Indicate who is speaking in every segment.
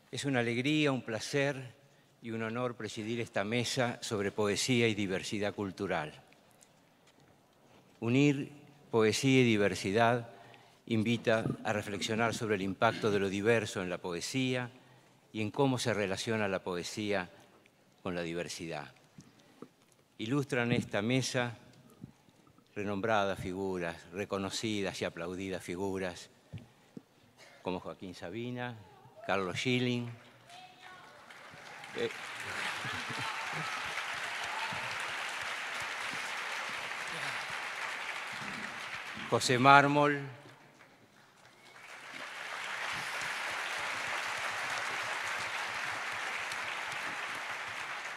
Speaker 1: Es una alegría, un placer y un honor presidir esta mesa sobre poesía y diversidad cultural. Unir poesía y diversidad invita a reflexionar sobre el impacto de lo diverso en la poesía y en cómo se relaciona la poesía con la diversidad. Ilustran esta mesa renombradas figuras, reconocidas y aplaudidas figuras, como Joaquín Sabina, Carlos Schilling, José Mármol,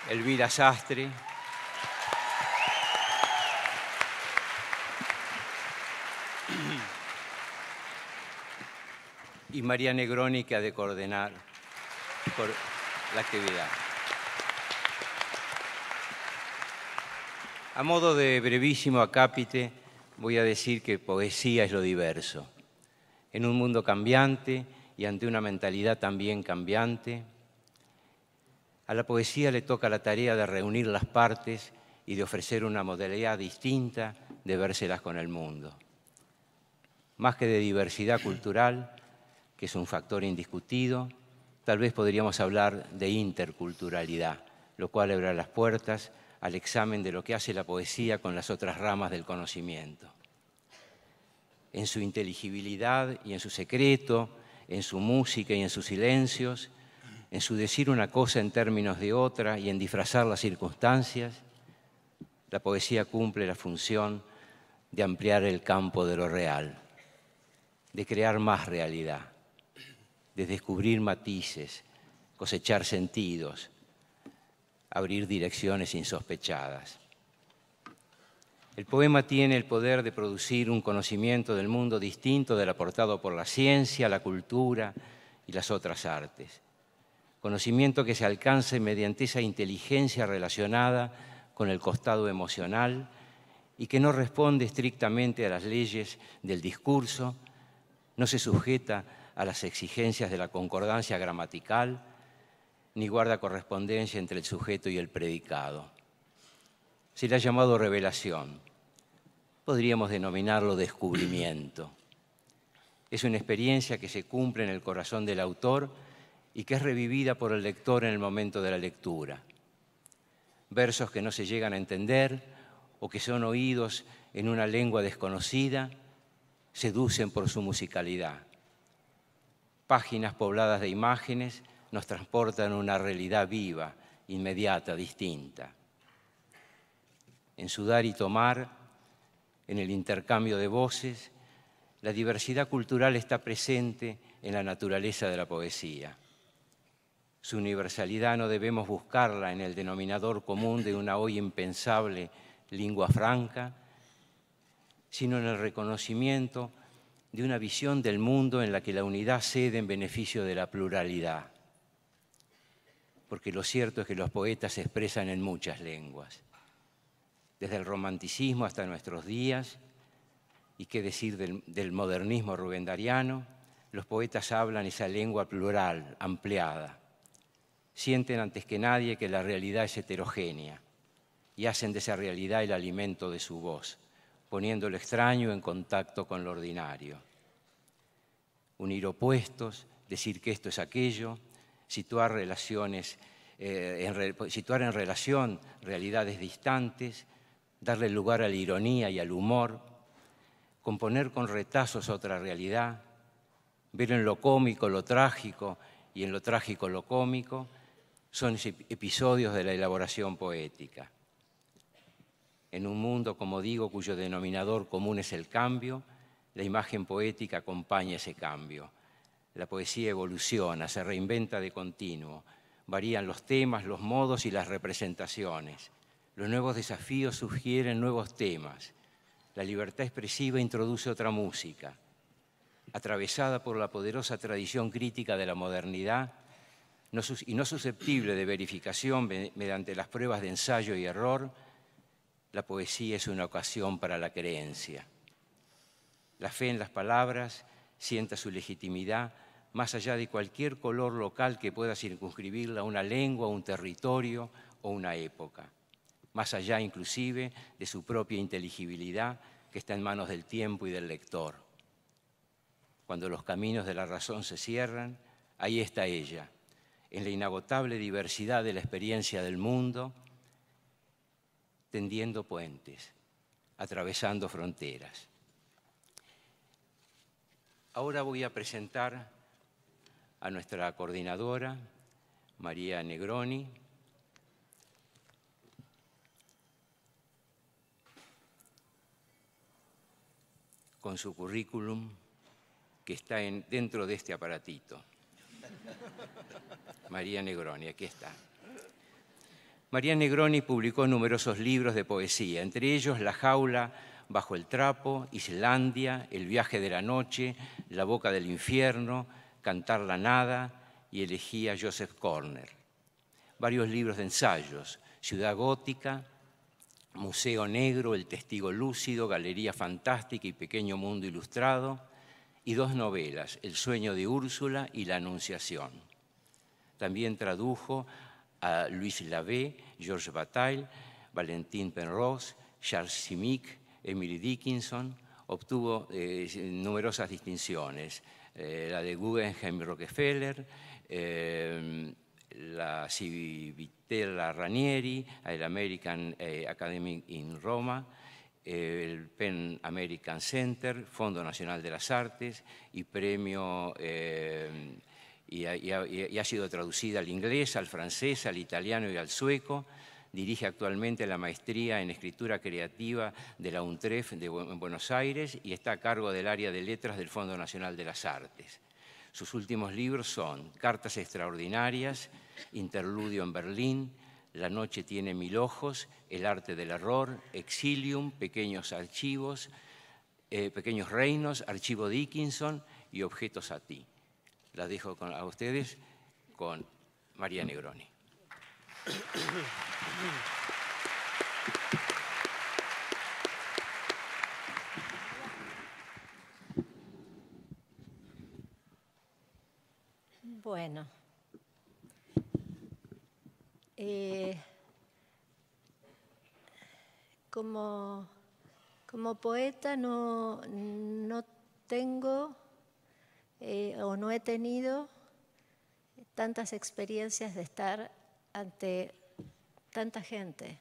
Speaker 1: Elvira Sastre, y María Negroni, que ha de coordinar la actividad. A modo de brevísimo acápite, voy a decir que poesía es lo diverso. En un mundo cambiante y ante una mentalidad también cambiante, a la poesía le toca la tarea de reunir las partes y de ofrecer una modalidad distinta de vérselas con el mundo. Más que de diversidad cultural, que es un factor indiscutido, tal vez podríamos hablar de interculturalidad, lo cual abre las puertas al examen de lo que hace la poesía con las otras ramas del conocimiento. En su inteligibilidad y en su secreto, en su música y en sus silencios, en su decir una cosa en términos de otra y en disfrazar las circunstancias, la poesía cumple la función de ampliar el campo de lo real, de crear más realidad, de descubrir matices, cosechar sentidos, abrir direcciones insospechadas. El poema tiene el poder de producir un conocimiento del mundo distinto del aportado por la ciencia, la cultura y las otras artes. Conocimiento que se alcanza mediante esa inteligencia relacionada con el costado emocional y que no responde estrictamente a las leyes del discurso, no se sujeta a las exigencias de la concordancia gramatical, ni guarda correspondencia entre el sujeto y el predicado. Se le ha llamado revelación. Podríamos denominarlo descubrimiento. Es una experiencia que se cumple en el corazón del autor y que es revivida por el lector en el momento de la lectura. Versos que no se llegan a entender o que son oídos en una lengua desconocida seducen por su musicalidad. Páginas pobladas de imágenes nos transportan a una realidad viva, inmediata, distinta. En su dar y tomar, en el intercambio de voces, la diversidad cultural está presente en la naturaleza de la poesía. Su universalidad no debemos buscarla en el denominador común de una hoy impensable lengua franca, sino en el reconocimiento de una visión del mundo en la que la unidad cede en beneficio de la pluralidad. Porque lo cierto es que los poetas se expresan en muchas lenguas, desde el romanticismo hasta nuestros días, y qué decir del modernismo rubendariano, los poetas hablan esa lengua plural, ampliada. Sienten antes que nadie que la realidad es heterogénea y hacen de esa realidad el alimento de su voz, poniendo lo extraño en contacto con lo ordinario. Unir opuestos, decir que esto es aquello, situar en relación realidades distantes, darle lugar a la ironía y al humor, componer con retazos otra realidad, ver en lo cómico lo trágico y en lo trágico lo cómico, son episodios de la elaboración poética. En un mundo, como digo, cuyo denominador común es el cambio, la imagen poética acompaña ese cambio. La poesía evoluciona, se reinventa de continuo, varían los temas, los modos y las representaciones. Los nuevos desafíos sugieren nuevos temas. La libertad expresiva introduce otra música. Atravesada por la poderosa tradición crítica de la modernidad y no susceptible de verificación mediante las pruebas de ensayo y error, la poesía es una ocasión para la creencia. La fe en las palabras sienta su legitimidad más allá de cualquier color local que pueda circunscribirla a una lengua, un territorio o una época, más allá inclusive de su propia inteligibilidad que está en manos del tiempo y del lector. Cuando los caminos de la razón se cierran, ahí está ella, en la inagotable diversidad de la experiencia del mundo, tendiendo puentes, atravesando fronteras. Ahora voy a presentar a nuestra coordinadora, María Negroni, con su currículum que está dentro de este aparatito. María Negroni, aquí está. María Negroni publicó numerosos libros de poesía, entre ellos La jaula bajo el trapo, Islandia, El viaje de la noche, La boca del infierno, Cantar la nada y Elegía Joseph Corner. Varios libros de ensayos, Ciudad gótica, Museo negro, El testigo lúcido, Galería fantástica y Pequeño mundo ilustrado, y 2 novelas, El sueño de Úrsula y La anunciación. También tradujo a Louis Lavey, Georges Bataille, Valentin Penrose, Charles Simic, Emily Dickinson. Obtuvo numerosas distinciones, la de Guggenheim Rockefeller, la Civitella Ranieri, el American Academy in Roma, el Penn American Center, Fondo Nacional de las Artes y premio, y ha sido traducida al inglés, al francés, al italiano y al sueco. Dirige actualmente la maestría en escritura creativa de la UNTREF en Buenos Aires y está a cargo del área de letras del Fondo Nacional de las Artes. Sus últimos libros son Cartas extraordinarias, Interludio en Berlín, La noche tiene 1000 ojos, El arte del error, Exilium, Pequeños reinos, Archivo Dickinson y Objetos a ti. Las dejo a ustedes con María Negroni.
Speaker 2: Bueno, como poeta no tengo o no he tenido tantas experiencias de estar ante tanta gente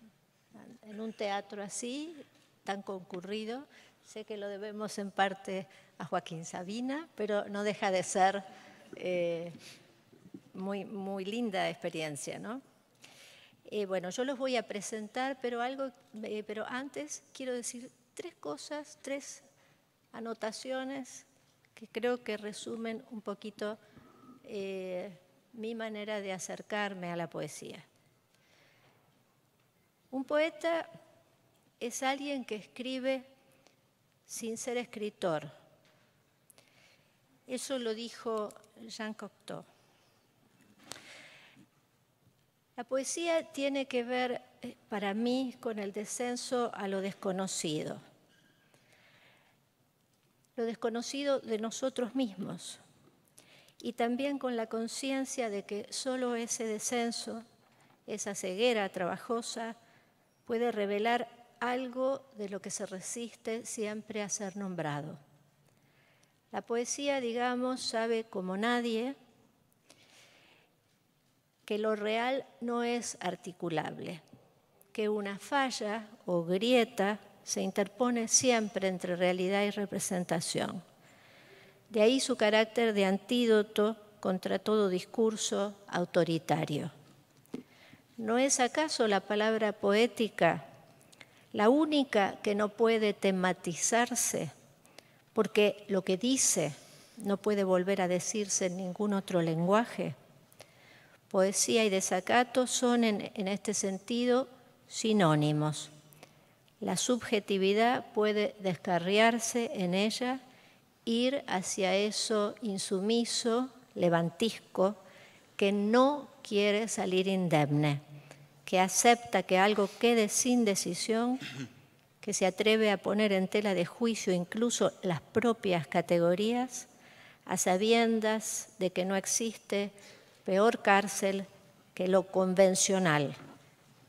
Speaker 2: en un teatro así, tan concurrido. Sé que lo debemos en parte a Joaquín Sabina, pero no deja de ser muy linda experiencia, ¿no? Bueno, yo los voy a presentar, pero antes quiero decir 3 cosas, 3 anotaciones que creo que resumen un poquito mi manera de acercarme a la poesía. Un poeta es alguien que escribe sin ser escritor. Eso lo dijo Jean Cocteau. La poesía tiene que ver, para mí, con el descenso a lo desconocido. Lo desconocido de nosotros mismos. Y también con la conciencia de que solo ese descenso, esa ceguera trabajosa, puede revelar algo de lo que se resiste siempre a ser nombrado. La poesía, digamos, sabe como nadie que lo real no es articulable, que una falla o grieta se interpone siempre entre realidad y representación. De ahí su carácter de antídoto contra todo discurso autoritario. ¿No es acaso la palabra poética la única que no puede tematizarse? Porque lo que dice no puede volver a decirse en ningún otro lenguaje. Poesía y desacato son en este sentido sinónimos. La subjetividad puede descarriarse en ella, ir hacia eso insumiso, levantisco, que no quiere salir indemne, que acepta que algo quede sin decisión, que se atreve a poner en tela de juicio incluso las propias categorías, a sabiendas de que no existe peor cárcel que lo convencional,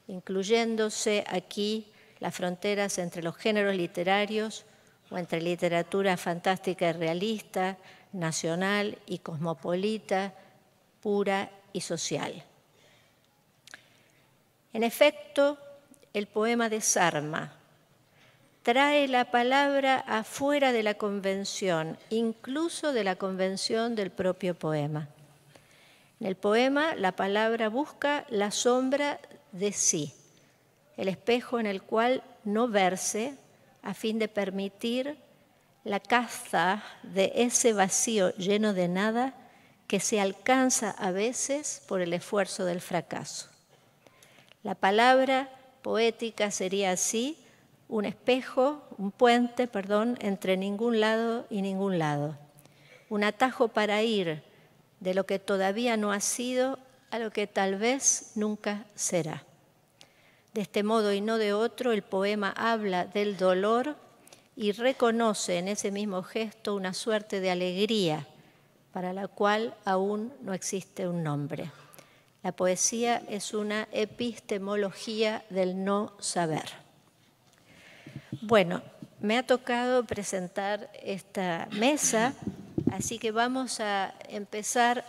Speaker 2: incluyéndose aquí las fronteras entre los géneros literarios o entre literatura fantástica y realista, nacional y cosmopolita, pura y social. En efecto, el poema desarma, trae la palabra afuera de la convención, incluso de la convención del propio poema. En el poema, la palabra busca la sombra de sí, el espejo en el cual no verse a fin de permitir la caza de ese vacío lleno de nada que se alcanza a veces por el esfuerzo del fracaso. La palabra poética sería así un espejo, un puente, entre ningún lado y ningún lado. Un atajo para ir de lo que todavía no ha sido a lo que tal vez nunca será. De este modo y no de otro, el poema habla del dolor y reconoce en ese mismo gesto una suerte de alegría para la cual aún no existe un nombre. La poesía es una epistemología del no saber. Bueno, me ha tocado presentar esta mesa, así que vamos a empezar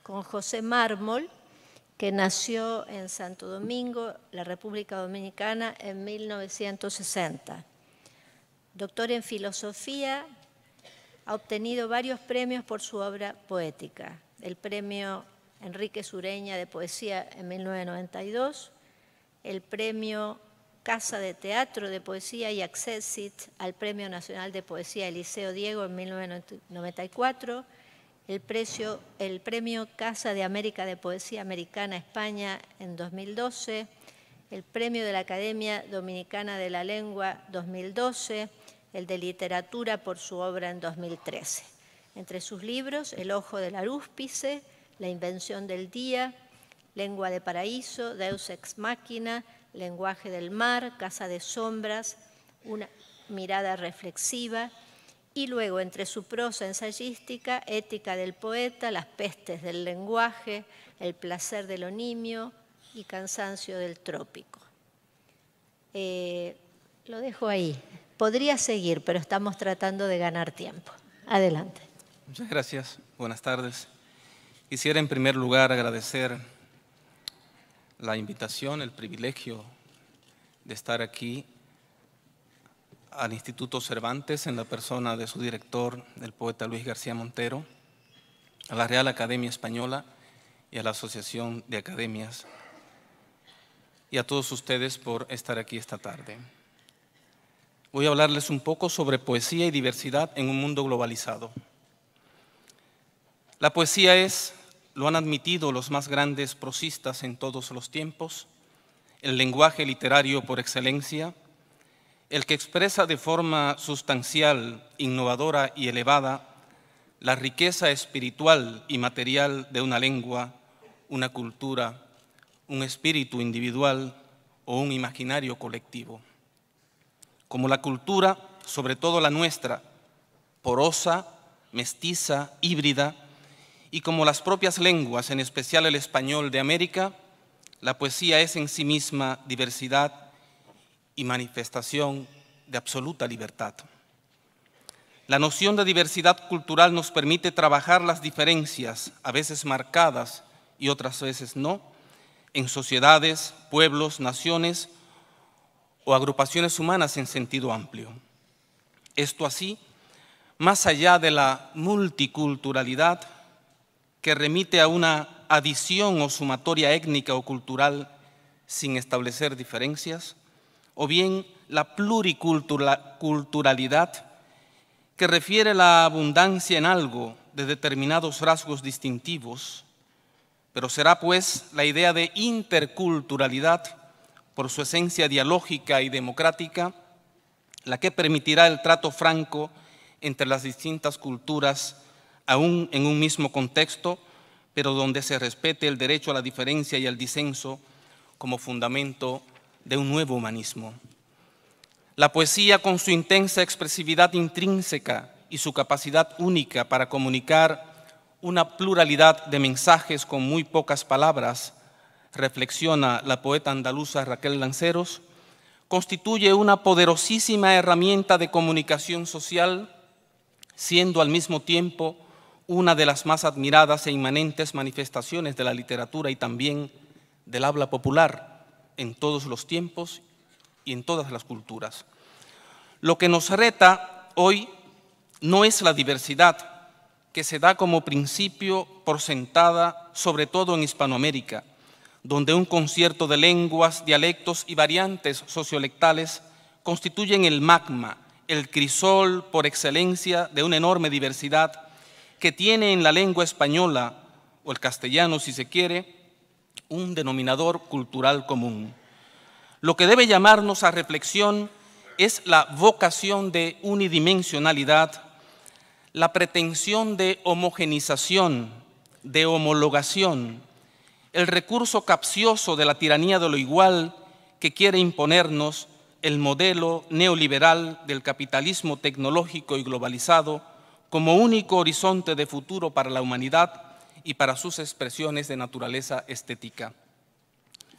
Speaker 2: con José Mármol, que nació en Santo Domingo, la República Dominicana, en 1960. Doctor en filosofía, ha obtenido varios premios por su obra poética. El premio Enrique Sureña de Poesía en 1992, el premio Casa de Teatro de Poesía y Accessit al Premio Nacional de Poesía Eliseo Diego en 1994, el premio Casa de América de Poesía Americana España en 2012, el premio de la Academia Dominicana de la Lengua 2012, el de Literatura por su obra en 2013. Entre sus libros, El ojo del arúspice, La invención del día, Lengua de paraíso, Deus ex machina, Lenguaje del mar, Casa de sombras, Una mirada reflexiva, y luego entre su prosa ensayística, Ética del poeta, Las pestes del lenguaje, El placer de lo nimio y Cansancio del trópico. Lo dejo ahí. Podría seguir, pero estamos tratando de ganar tiempo. Adelante.
Speaker 3: Muchas gracias. Buenas tardes. Quisiera en primer lugar agradecer la invitación, el privilegio de estar aquí al Instituto Cervantes en la persona de su director, el poeta Luis García Montero, a la Real Academia Española y a la Asociación de Academias, y a todos ustedes por estar aquí esta tarde. Voy a hablarles un poco sobre poesía y diversidad en un mundo globalizado. La poesía es, lo han admitido los más grandes prosistas en todos los tiempos, el lenguaje literario por excelencia, el que expresa de forma sustancial, innovadora y elevada la riqueza espiritual y material de una lengua, una cultura, un espíritu individual o un imaginario colectivo. Como la cultura, sobre todo la nuestra, porosa, mestiza, híbrida, y como las propias lenguas, en especial el español de América, la poesía es en sí misma diversidad y manifestación de absoluta libertad. La noción de diversidad cultural nos permite trabajar las diferencias, a veces marcadas y otras veces no, en sociedades, pueblos, naciones o agrupaciones humanas en sentido amplio. Esto así, más allá de la multiculturalidad que remite a una adición o sumatoria étnica o cultural sin establecer diferencias, o bien la pluriculturalidad que refiere la abundancia en algo de determinados rasgos distintivos, pero será pues la idea de interculturalidad por su esencia dialógica y democrática la que permitirá el trato franco entre las distintas culturas aún en un mismo contexto, pero donde se respete el derecho a la diferencia y al disenso como fundamento de un nuevo humanismo. La poesía, con su intensa expresividad intrínseca y su capacidad única para comunicar una pluralidad de mensajes con muy pocas palabras, reflexiona la poeta andaluza Raquel Lanceros, constituye una poderosísima herramienta de comunicación social, siendo al mismo tiempo una de las más admiradas e inmanentes manifestaciones de la literatura y también del habla popular en todos los tiempos y en todas las culturas. Lo que nos reta hoy no es la diversidad que se da como principio por sentada, sobre todo en Hispanoamérica, donde un concierto de lenguas, dialectos y variantes sociolectales constituyen el magma, el crisol por excelencia de una enorme diversidad que tiene en la lengua española, o el castellano si se quiere, un denominador cultural común. Lo que debe llamarnos a reflexión es la vocación de unidimensionalidad, la pretensión de homogenización, de homologación, el recurso capcioso de la tiranía de lo igual que quiere imponernos el modelo neoliberal del capitalismo tecnológico y globalizado como único horizonte de futuro para la humanidad y para sus expresiones de naturaleza estética.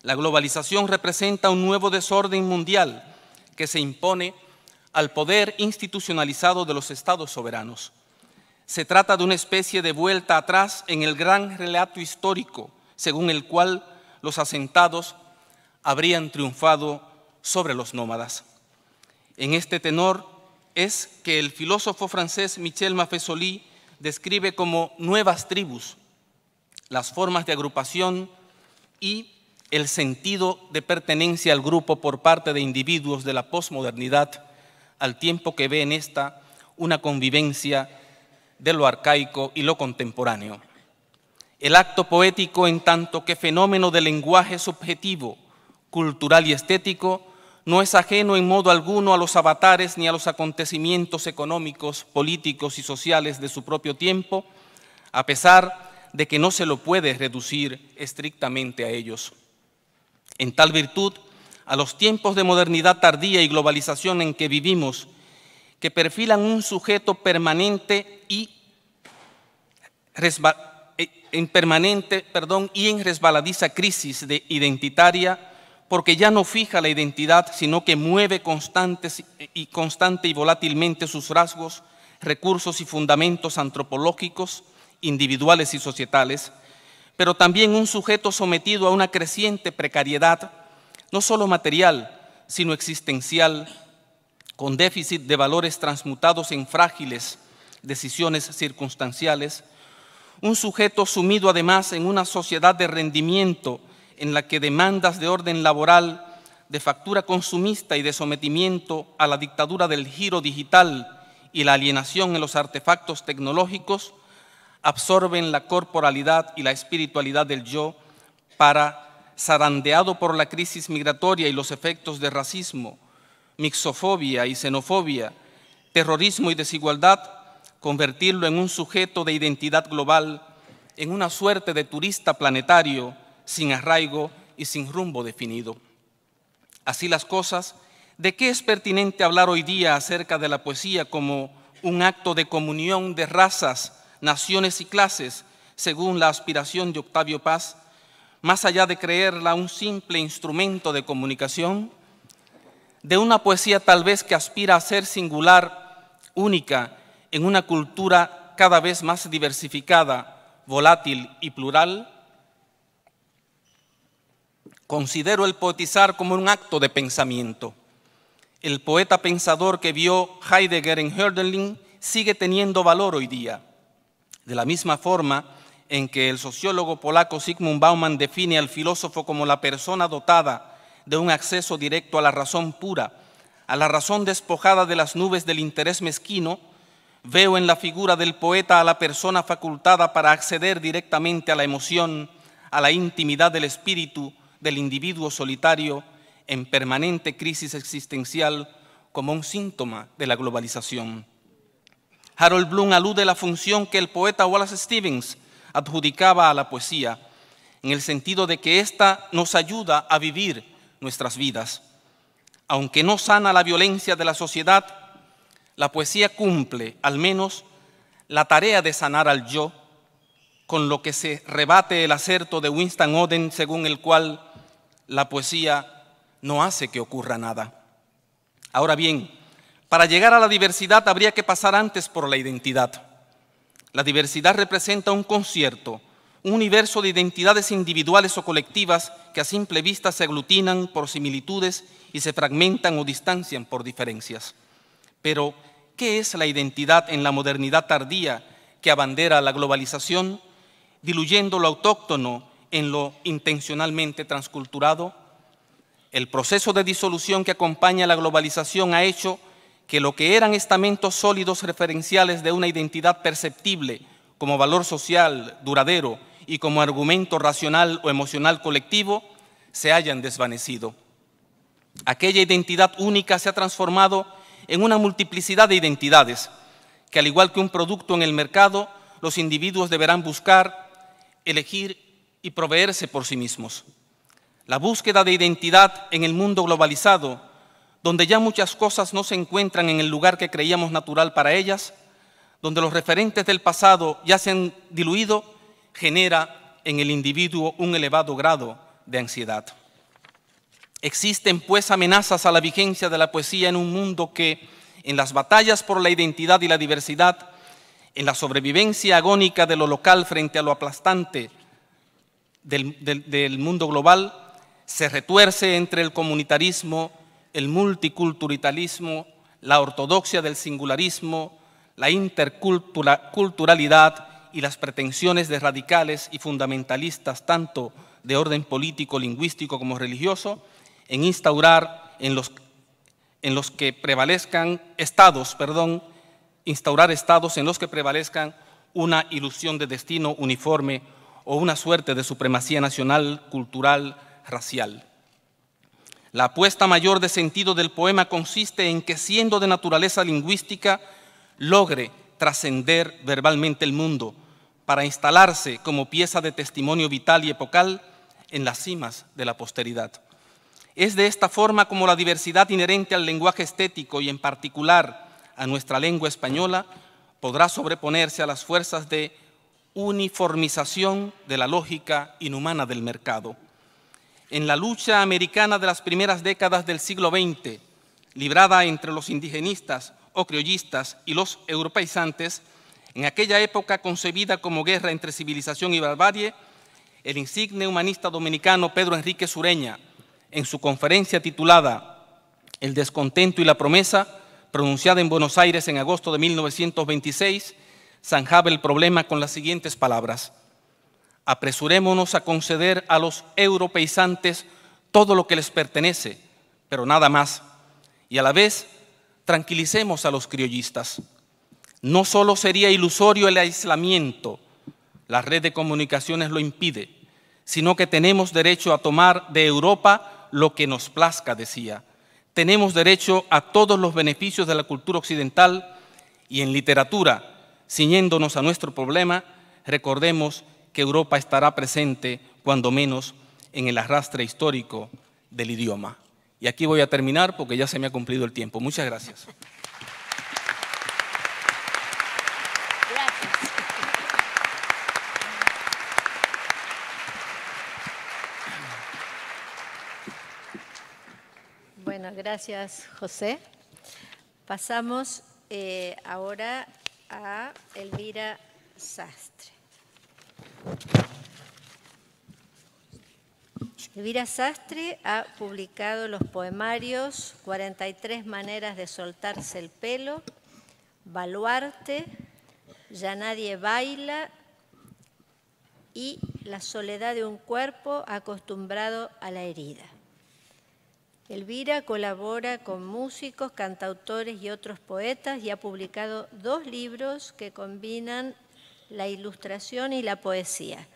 Speaker 3: La globalización representa un nuevo desorden mundial que se impone al poder institucionalizado de los estados soberanos. Se trata de una especie de vuelta atrás en el gran relato histórico, según el cual los asentados habrían triunfado sobre los nómadas. En este tenor es que el filósofo francés Michel Maffesoli describe como nuevas tribus las formas de agrupación y el sentido de pertenencia al grupo por parte de individuos de la posmodernidad, al tiempo que ve en esta una convivencia de lo arcaico y lo contemporáneo. El acto poético, en tanto que fenómeno de lenguaje subjetivo, cultural y estético, no es ajeno en modo alguno a los avatares ni a los acontecimientos económicos, políticos y sociales de su propio tiempo, a pesar de que no se lo puede reducir estrictamente a ellos. En tal virtud, a los tiempos de modernidad tardía y globalización en que vivimos, que perfilan un sujeto permanente y en resbaladiza crisis identitaria, porque ya no fija la identidad, sino que mueve constante y volátilmente sus rasgos, recursos y fundamentos antropológicos, individuales y societales, pero también un sujeto sometido a una creciente precariedad, no solo material, sino existencial, con déficit de valores transmutados en frágiles decisiones circunstanciales, un sujeto sumido además en una sociedad de rendimiento en la que demandas de orden laboral, de factura consumista y de sometimiento a la dictadura del giro digital y la alienación en los artefactos tecnológicos absorben la corporalidad y la espiritualidad del yo para, zarandeado por la crisis migratoria y los efectos de racismo, mixofobia y xenofobia, terrorismo y desigualdad, convertirlo en un sujeto de identidad global, en una suerte de turista planetario, sin arraigo y sin rumbo definido. Así las cosas, ¿de qué es pertinente hablar hoy día acerca de la poesía como un acto de comunión de razas, naciones y clases, según la aspiración de Octavio Paz, más allá de creerla un simple instrumento de comunicación? De una poesía tal vez que aspira a ser singular, única, en una cultura cada vez más diversificada, volátil y plural. Considero el poetizar como un acto de pensamiento. El poeta pensador que vio Heidegger en Hölderlin sigue teniendo valor hoy día. De la misma forma en que el sociólogo polaco Zygmunt Bauman define al filósofo como la persona dotada de un acceso directo a la razón pura, a la razón despojada de las nubes del interés mezquino, veo en la figura del poeta a la persona facultada para acceder directamente a la emoción, a la intimidad del espíritu del individuo solitario en permanente crisis existencial como un síntoma de la globalización. Harold Bloom alude a la función que el poeta Wallace Stevens adjudicaba a la poesía, en el sentido de que ésta nos ayuda a vivir nuestras vidas. aunque no sana la violencia de la sociedad, la poesía cumple, al menos, la tarea de sanar al yo, con lo que se rebate el acerto de Winston Oden, según el cual la poesía no hace que ocurra nada. Ahora bien, para llegar a la diversidad habría que pasar antes por la identidad. La diversidad representa un concierto, un universo de identidades individuales o colectivas que a simple vista se aglutinan por similitudes y se fragmentan o distancian por diferencias. Pero, ¿qué es la identidad en la modernidad tardía que abandera la globalización, diluyendo lo autóctono en lo intencionalmente transculturado? El proceso de disolución que acompaña la globalización ha hecho que lo que eran estamentos sólidos referenciales de una identidad perceptible como valor social, duradero y como argumento racional o emocional colectivo, se hayan desvanecido. Aquella identidad única se ha transformado en una multiplicidad de identidades, que al igual que un producto en el mercado, los individuos deberán buscar, elegir y proveerse por sí mismos. La búsqueda de identidad en el mundo globalizado, donde ya muchas cosas no se encuentran en el lugar que creíamos natural para ellas, donde los referentes del pasado ya se han diluido, genera en el individuo un elevado grado de ansiedad. Existen, pues, amenazas a la vigencia de la poesía en un mundo que, en las batallas por la identidad y la diversidad, en la sobrevivencia agónica de lo local frente a lo aplastante del mundo global, se retuerce entre el comunitarismo, el multiculturalismo, la ortodoxia del singularismo, la interculturalidad y las pretensiones de radicales y fundamentalistas, tanto de orden político, lingüístico como religioso, en instaurar instaurar estados en los que prevalezcan una ilusión de destino uniforme o una suerte de supremacía nacional, cultural, racial. La apuesta mayor de sentido del poema consiste en que, siendo de naturaleza lingüística, logre trascender verbalmente el mundo para instalarse como pieza de testimonio vital y epocal en las cimas de la posteridad. Es de esta forma como la diversidad inherente al lenguaje estético y en particular a nuestra lengua española podrá sobreponerse a las fuerzas de uniformización de la lógica inhumana del mercado. En la lucha americana de las primeras décadas del siglo XX, librada entre los indigenistas o criollistas y los europeizantes, en aquella época concebida como guerra entre civilización y barbarie, el insigne humanista dominicano Pedro Enrique Sureña, en su conferencia titulada El descontento y la promesa, pronunciada en Buenos Aires en agosto de 1926, zanjaba el problema con las siguientes palabras: apresurémonos a conceder a los europeizantes todo lo que les pertenece, pero nada más, y a la vez tranquilicemos a los criollistas. No solo sería ilusorio el aislamiento, la red de comunicaciones lo impide, sino que tenemos derecho a tomar de Europa lo que nos plazca, decía. Tenemos derecho a todos los beneficios de la cultura occidental y en literatura, ciñéndonos a nuestro problema, recordemos que Europa estará presente, cuando menos, en el arrastre histórico del idioma. Y aquí voy a terminar porque ya se me ha cumplido el tiempo. Muchas gracias.
Speaker 2: Bueno, gracias, José. Pasamos ahora a Elvira Sastre. Elvira Sastre ha publicado los poemarios 43 maneras de soltarse el pelo, Baluarte, Ya nadie baila y La soledad de un cuerpo acostumbrado a la herida. Elvira colabora con músicos, cantautores y otros poetas y ha publicado 2 libros que combinan la ilustración y la poesía.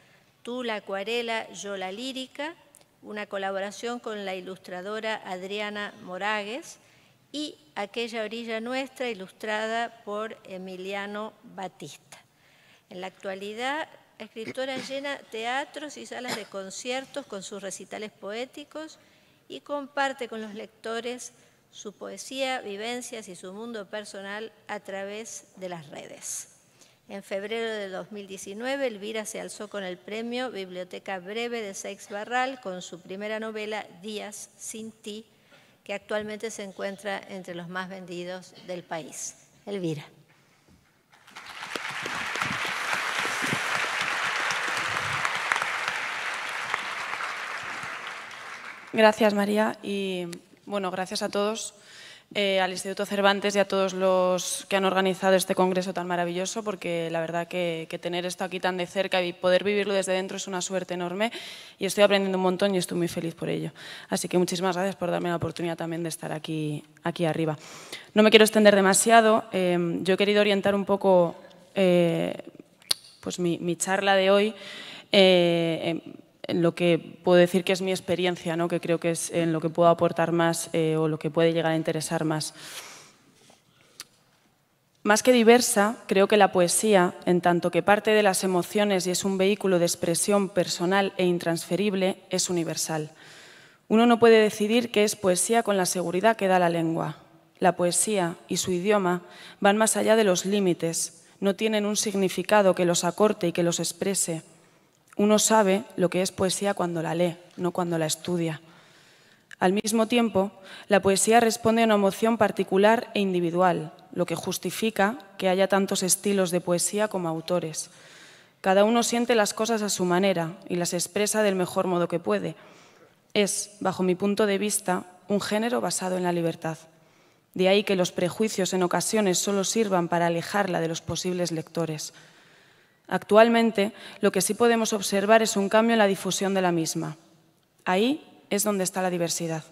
Speaker 2: Tú la acuarela, yo la lírica, una colaboración con la ilustradora Adriana Moragues, y Aquella orilla nuestra, ilustrada por Emiliano Batista. En la actualidad, la escritora llena teatros y salas de conciertos con sus recitales poéticos y comparte con los lectores su poesía, vivencias y su mundo personal a través de las redes. En febrero de 2019, Elvira se alzó con el premio Biblioteca Breve de Seix Barral con su primera novela, Días sin ti, que actualmente se encuentra entre los más vendidos del país. Elvira.
Speaker 4: Gracias, María. Y bueno, gracias a todos, al Instituto Cervantes y a todos los que han organizado este congreso tan maravilloso, porque la verdad que tener esto aquí tan de cerca y poder vivirlo desde dentro es una suerte enorme y estoy aprendiendo un montón y estoy muy feliz por ello. Así que muchísimas gracias por darme la oportunidad también de estar aquí arriba. No me quiero extender demasiado. Yo he querido orientar un poco pues mi charla de hoy en lo que puedo decir que es mi experiencia, ¿no? Que creo que es en lo que puedo aportar más o lo que puede llegar a interesar más. Más que diversa, creo que la poesía, en tanto que parte de las emociones y es un vehículo de expresión personal e intransferible, es universal. Uno no puede decidir qué es poesía con la seguridad que da la lengua. La poesía y su idioma van más allá de los límites, no tienen un significado que los acorte y que los exprese. Uno sabe lo que es poesía cuando la lee, no cuando la estudia. Al mismo tiempo, la poesía responde a una emoción particular e individual, lo que justifica que haya tantos estilos de poesía como autores. Cada uno siente las cosas a su manera y las expresa del mejor modo que puede. Es, bajo mi punto de vista, un género basado en la libertad. De ahí que los prejuicios en ocasiones solo sirvan para alejarla de los posibles lectores. Actualmente, lo que sí podemos observar es un cambio en la difusión de la misma. Ahí es donde está la diversidad.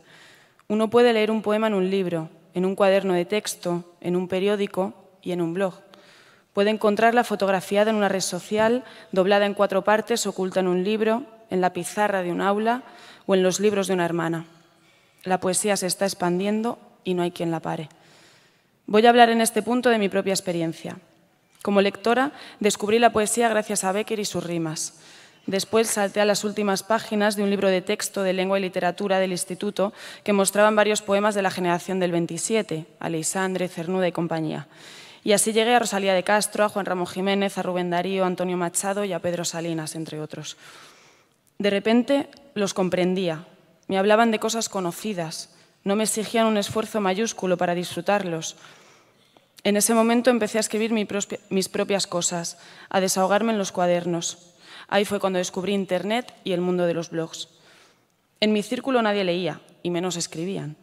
Speaker 4: Uno puede leer un poema en un libro, en un cuaderno de texto, en un periódico y en un blog. Puede encontrarla fotografiada en una red social, doblada en 4 partes, oculta en un libro, en la pizarra de un aula o en los libros de una hermana. La poesía se está expandiendo y no hay quien la pare. Voy a hablar en este punto de mi propia experiencia. Como lectora, descubrí la poesía gracias a Bécquer y sus rimas. Después salté a las últimas páginas de un libro de texto de lengua y literatura del instituto que mostraban varios poemas de la generación del 27, Aleixandre, Cernuda y compañía. Y así llegué a Rosalía de Castro, a Juan Ramón Jiménez, a Rubén Darío, a Antonio Machado y a Pedro Salinas, entre otros. De repente los comprendía. Me hablaban de cosas conocidas. No me exigían un esfuerzo mayúsculo para disfrutarlos. En ese momento empecé a escribir mis propias cosas, a desahogarme en los cuadernos. Ahí fue cuando descubrí Internet y el mundo de los blogs. En mi círculo nadie leía, y menos escribían.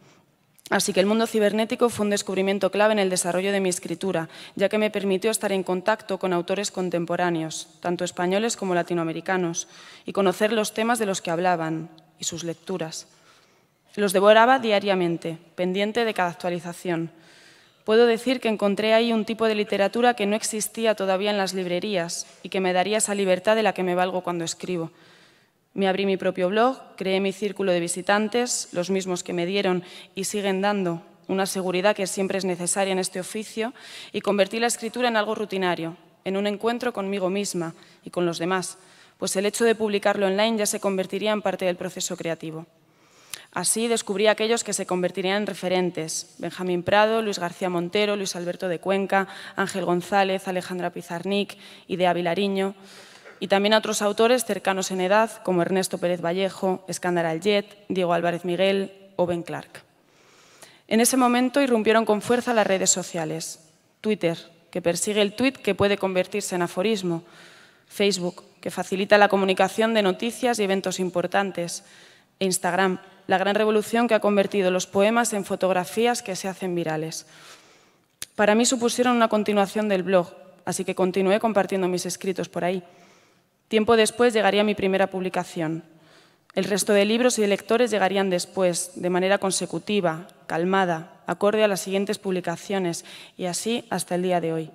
Speaker 4: Así que el mundo cibernético fue un descubrimiento clave en el desarrollo de mi escritura, ya que me permitió estar en contacto con autores contemporáneos, tanto españoles como latinoamericanos, y conocer los temas de los que hablaban y sus lecturas. Los devoraba diariamente, pendiente de cada actualización. Puedo decir que encontré ahí un tipo de literatura que no existía todavía en las librerías y que me daría esa libertad de la que me valgo cuando escribo. Me abrí mi propio blog, creé mi círculo de visitantes, los mismos que me dieron y siguen dando una seguridad que siempre es necesaria en este oficio, y convertí la escritura en algo rutinario, en un encuentro conmigo misma y con los demás, pues el hecho de publicarlo online ya se convertiría en parte del proceso creativo. Así descubrí a aquellos que se convertirían en referentes: Benjamín Prado, Luis García Montero, Luis Alberto de Cuenca, Ángel González, Alejandra Pizarnik, Idea Vilariño, y también a otros autores cercanos en edad como Ernesto Pérez Vallejo, Eskandar Alget, Diego Álvarez Miguel o Ben Clark. En ese momento irrumpieron con fuerza las redes sociales. Twitter, que persigue el tuit que puede convertirse en aforismo. Facebook, que facilita la comunicación de noticias y eventos importantes. E Instagram, la gran revolución que ha convertido los poemas en fotografías que se hacen virales. Para mí supusieron una continuación del blog, así que continué compartiendo mis escritos por ahí. Tiempo después llegaría mi primera publicación. El resto de libros y de lectores llegarían después, de manera consecutiva, calmada, acorde a las siguientes publicaciones, y así hasta el día de hoy.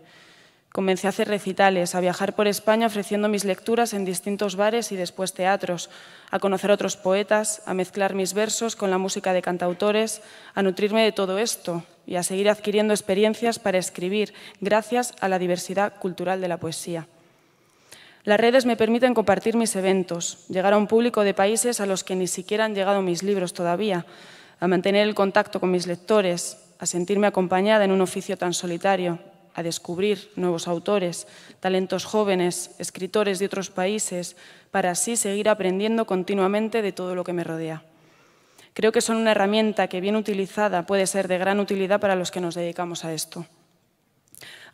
Speaker 4: Comencé a hacer recitales, a viajar por España ofreciendo mis lecturas en distintos bares y después teatros, a conocer a otros poetas, a mezclar mis versos con la música de cantautores, a nutrirme de todo esto y a seguir adquiriendo experiencias para escribir gracias a la diversidad cultural de la poesía. Las redes me permiten compartir mis eventos, llegar a un público de países a los que ni siquiera han llegado mis libros todavía, a mantener el contacto con mis lectores, a sentirme acompañada en un oficio tan solitario, a descubrir nuevos autores, talentos jóvenes, escritores de otros países, para así seguir aprendiendo continuamente de todo lo que me rodea. Creo que son una herramienta que, bien utilizada, puede ser de gran utilidad para los que nos dedicamos a esto.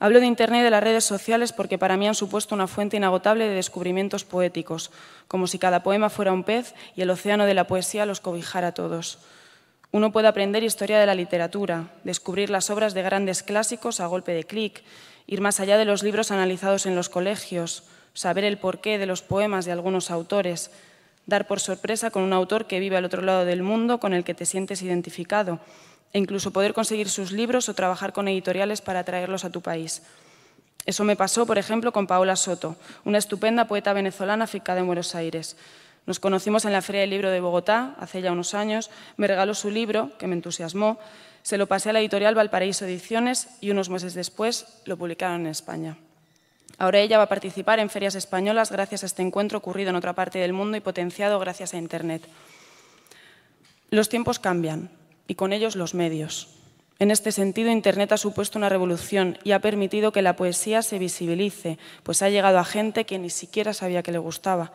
Speaker 4: Hablo de Internet y de las redes sociales porque para mí han supuesto una fuente inagotable de descubrimientos poéticos, como si cada poema fuera un pez y el océano de la poesía los cobijara a todos. Uno puede aprender historia de la literatura, descubrir las obras de grandes clásicos a golpe de clic, ir más allá de los libros analizados en los colegios, saber el porqué de los poemas de algunos autores, dar por sorpresa con un autor que vive al otro lado del mundo con el que te sientes identificado, e incluso poder conseguir sus libros o trabajar con editoriales para traerlos a tu país. Eso me pasó, por ejemplo, con Paola Soto, una estupenda poeta venezolana aficada en Buenos Aires. Nos conocimos en la Feria del Libro de Bogotá, hace ya unos años, me regaló su libro, que me entusiasmó, se lo pasé a la editorial Valparaíso Ediciones y unos meses después lo publicaron en España. Ahora ella va a participar en ferias españolas gracias a este encuentro ocurrido en otra parte del mundo y potenciado gracias a Internet. Los tiempos cambian y con ellos los medios. En este sentido, Internet ha supuesto una revolución y ha permitido que la poesía se visibilice, pues ha llegado a gente que ni siquiera sabía que le gustaba.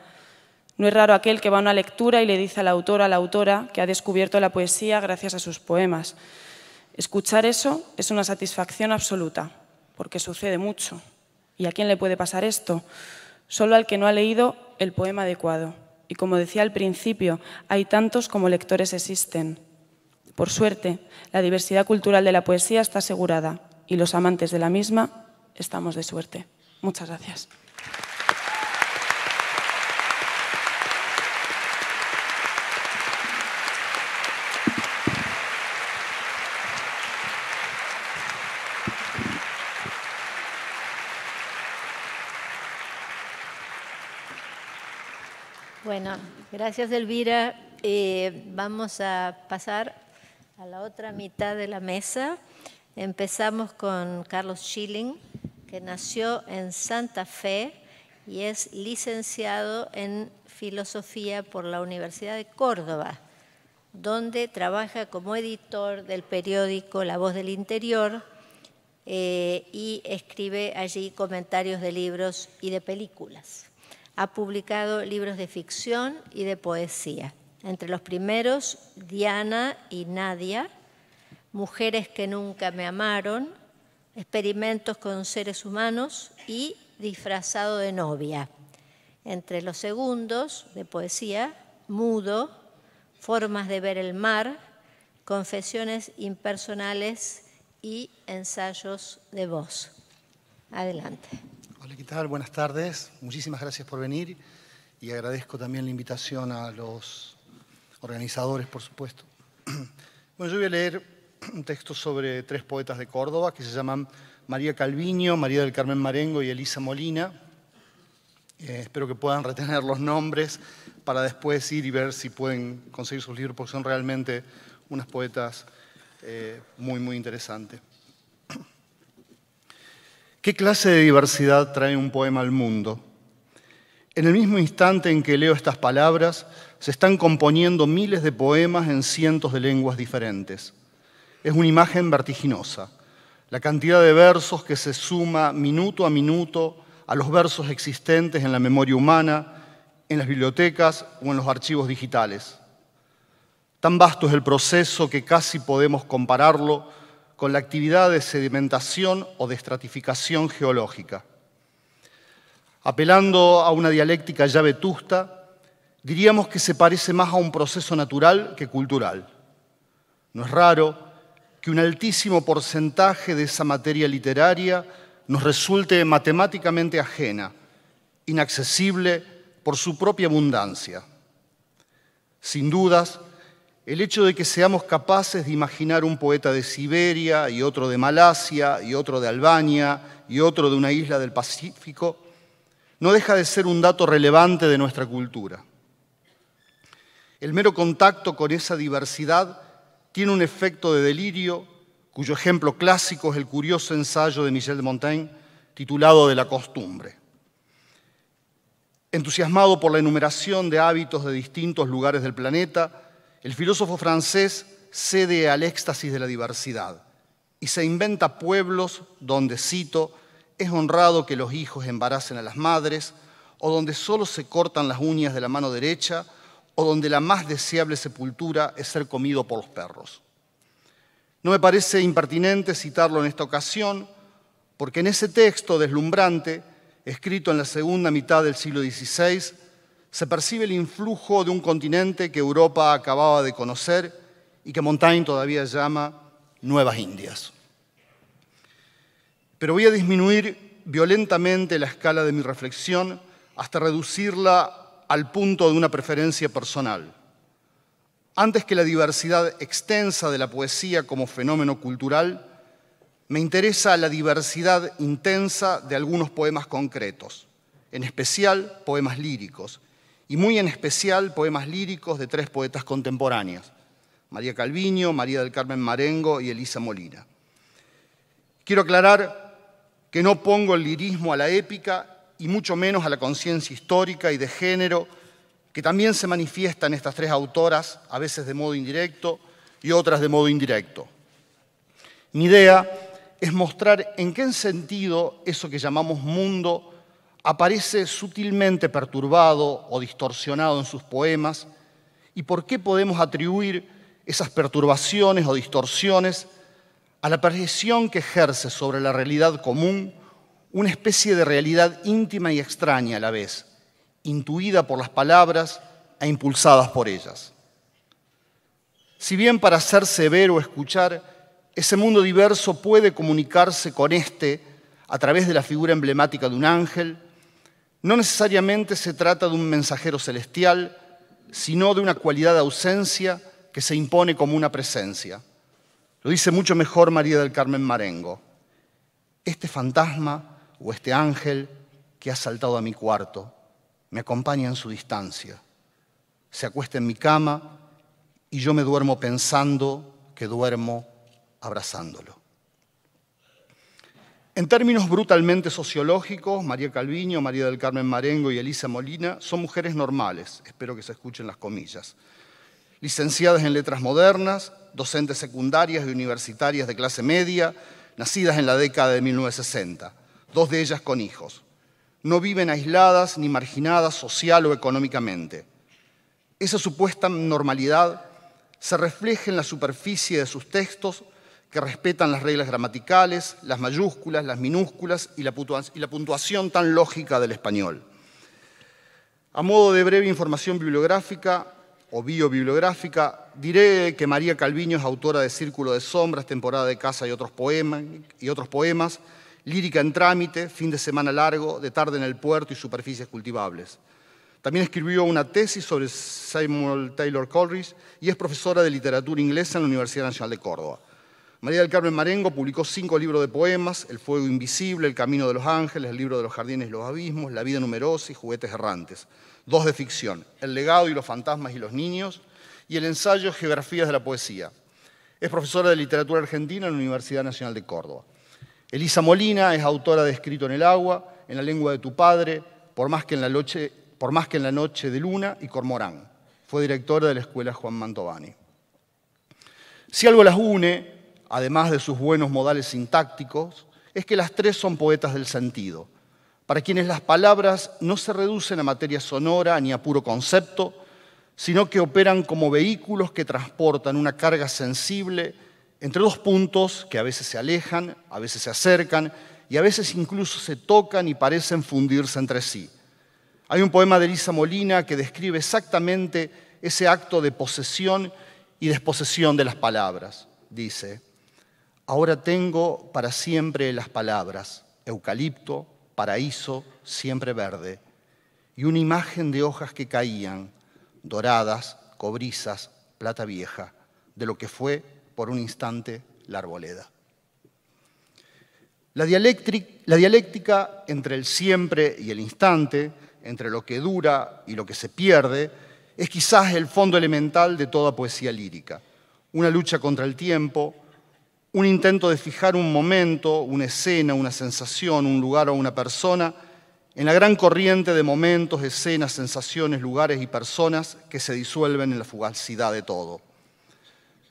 Speaker 4: No es raro aquel que va a una lectura y le dice al autor o a la autora que ha descubierto la poesía gracias a sus poemas. Escuchar eso es una satisfacción absoluta, porque sucede mucho. ¿Y a quién le puede pasar esto? Solo al que no ha leído el poema adecuado. Y como decía al principio, hay tantos como lectores existen. Por suerte, la diversidad cultural de la poesía está asegurada y los amantes de la misma estamos de suerte. Muchas gracias.
Speaker 2: Bueno, gracias Elvira. Vamos a pasar a la otra mitad de la mesa. Empezamos con Carlos Schilling, que nació en Santa Fe y es licenciado en Filosofía por la Universidad de Córdoba, donde trabaja como editor del periódico La Voz del Interior y escribe allí comentarios de libros y de películas. Ha publicado libros de ficción y de poesía. Entre los primeros, Diana y Nadia, Mujeres que nunca me amaron, Experimentos con seres humanos y Disfrazado de novia. Entre los segundos, de poesía, Mudo, Formas de ver el mar, Confesiones impersonales y Ensayos de voz. Adelante.
Speaker 5: Hola, ¿qué tal? Buenas tardes. Muchísimas gracias por venir y agradezco también la invitación a los organizadores, por supuesto. Bueno, yo voy a leer un texto sobre tres poetas de Córdoba que se llaman María Calviño, María del Carmen Marengo y Elisa Molina. Espero que puedan retener los nombres para después ir y ver si pueden conseguir sus libros, porque son realmente unas poetas muy, muy interesantes. ¿Qué clase de diversidad trae un poema al mundo? En el mismo instante en que leo estas palabras, se están componiendo miles de poemas en cientos de lenguas diferentes. Es una imagen vertiginosa, la cantidad de versos que se suma minuto a minuto a los versos existentes en la memoria humana, en las bibliotecas o en los archivos digitales. Tan vasto es el proceso que casi podemos compararlo con la actividad de sedimentación o de estratificación geológica. Apelando a una dialéctica ya vetusta, diríamos que se parece más a un proceso natural que cultural. No es raro que un altísimo porcentaje de esa materia literaria nos resulte matemáticamente ajena, inaccesible por su propia abundancia. Sin dudas, el hecho de que seamos capaces de imaginar un poeta de Siberia y otro de Malasia y otro de Albania y otro de una isla del Pacífico no deja de ser un dato relevante de nuestra cultura. El mero contacto con esa diversidad tiene un efecto de delirio, cuyo ejemplo clásico es el curioso ensayo de Michel de Montaigne titulado De la costumbre. Entusiasmado por la enumeración de hábitos de distintos lugares del planeta, el filósofo francés cede al éxtasis de la diversidad y se inventa pueblos donde, cito, es honrado que los hijos embaracen a las madres, o donde solo se cortan las uñas de la mano derecha, o donde la más deseable sepultura es ser comido por los perros. No me parece impertinente citarlo en esta ocasión, porque en ese texto deslumbrante, escrito en la segunda mitad del siglo XVI, se percibe el influjo de un continente que Europa acababa de conocer y que Montaigne todavía llama Nuevas Indias. Pero voy a disminuir violentamente la escala de mi reflexión hasta reducirla al punto de una preferencia personal. Antes que la diversidad extensa de la poesía como fenómeno cultural, me interesa la diversidad intensa de algunos poemas concretos, en especial poemas líricos, y muy en especial poemas líricos de 3 poetas contemporáneas, María Calviño, María del Carmen Marengo y Elisa Molina. Quiero aclarar que no pongo el lirismo a la épica y mucho menos a la conciencia histórica y de género que también se manifiesta en estas 3 autoras, a veces de modo indirecto y otras de modo indirecto. Mi idea es mostrar en qué sentido eso que llamamos mundo aparece sutilmente perturbado o distorsionado en sus poemas y por qué podemos atribuir esas perturbaciones o distorsiones a la percepción que ejerce sobre la realidad común una especie de realidad íntima y extraña a la vez, intuida por las palabras e impulsadas por ellas. Si bien para ser severo o escuchar, ese mundo diverso puede comunicarse con este a través de la figura emblemática de un ángel, no necesariamente se trata de un mensajero celestial, sino de una cualidad de ausencia que se impone como una presencia. Lo dice mucho mejor María del Carmen Marengo. Este fantasma o este ángel que ha saltado a mi cuarto me acompaña en su distancia. Se acuesta en mi cama y yo me duermo pensando que duermo abrazándolo. En términos brutalmente sociológicos, María Calviño, María del Carmen Marengo y Elisa Molina son mujeres normales, espero que se escuchen las comillas, licenciadas en letras modernas, docentes secundarias y universitarias de clase media, nacidas en la década de 1960, 2 de ellas con hijos. No viven aisladas ni marginadas social o económicamente. Esa supuesta normalidad se refleja en la superficie de sus textos que respetan las reglas gramaticales, las mayúsculas, las minúsculas y la puntuación tan lógica del español. A modo de breve información bibliográfica o biobibliográfica, diré que María Calviño es autora de Círculo de Sombras, Temporada de Caza y otros poemas, Lírica en trámite, Fin de semana largo, De tarde en el puerto y Superficies cultivables. También escribió una tesis sobre Samuel Taylor Coleridge y es profesora de literatura inglesa en la Universidad Nacional de Córdoba. María del Carmen Marengo publicó 5 libros de poemas, El fuego invisible, El camino de los ángeles, El libro de los jardines y los abismos, La vida numerosa y Juguetes errantes. 2 de ficción, El legado y los fantasmas y los niños, y el ensayo Geografías de la poesía. Es profesora de literatura argentina en la Universidad Nacional de Córdoba. Elisa Molina es autora de Escrito en el agua, En la lengua de tu padre, Por más que en la noche de luna y Cormorán. Fue directora de la Escuela Juan Mantovani. Si algo las une, además de sus buenos modales sintácticos, es que las 3 son poetas del sentido, para quienes las palabras no se reducen a materia sonora ni a puro concepto, sino que operan como vehículos que transportan una carga sensible entre 2 puntos que a veces se alejan, a veces se acercan y a veces incluso se tocan y parecen fundirse entre sí. Hay un poema de Elisa Molina que describe exactamente ese acto de posesión y desposesión de las palabras. Dice: ahora tengo para siempre las palabras, eucalipto, paraíso, siempre verde, y una imagen de hojas que caían, doradas, cobrizas, plata vieja, de lo que fue por un instante la arboleda. La dialéctica entre el siempre y el instante, entre lo que dura y lo que se pierde, es quizás el fondo elemental de toda poesía lírica. Una lucha contra el tiempo, un intento de fijar un momento, una escena, una sensación, un lugar o una persona en la gran corriente de momentos, escenas, sensaciones, lugares y personas que se disuelven en la fugacidad de todo.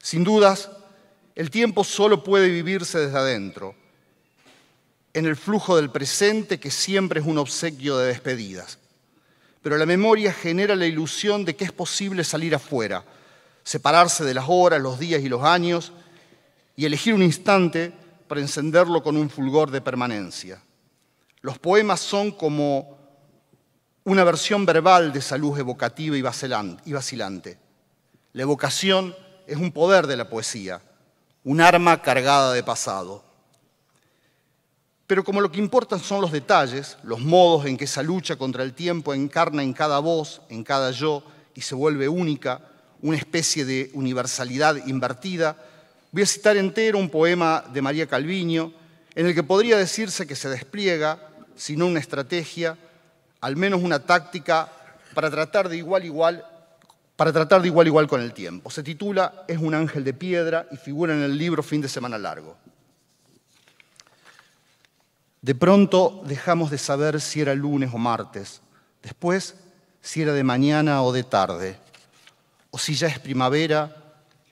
Speaker 5: Sin dudas, el tiempo solo puede vivirse desde adentro, en el flujo del presente que siempre es un obsequio de despedidas. Pero la memoria genera la ilusión de que es posible salir afuera, separarse de las horas, los días y los años y elegir un instante para encenderlo con un fulgor de permanencia. Los poemas son como una versión verbal de esa luz evocativa y vacilante. La evocación es un poder de la poesía, un arma cargada de pasado. Pero como lo que importan son los detalles, los modos en que esa lucha contra el tiempo encarna en cada voz, en cada yo, y se vuelve única, una especie de universalidad invertida, voy a citar entero un poema de María Calviño, en el que podría decirse que se despliega, si no una estrategia, al menos una táctica para tratar de igual a igual con el tiempo. Se titula Es un ángel de piedra y figura en el libro Fin de Semana Largo. De pronto dejamos de saber si era lunes o martes, después si era de mañana o de tarde, o si ya es primavera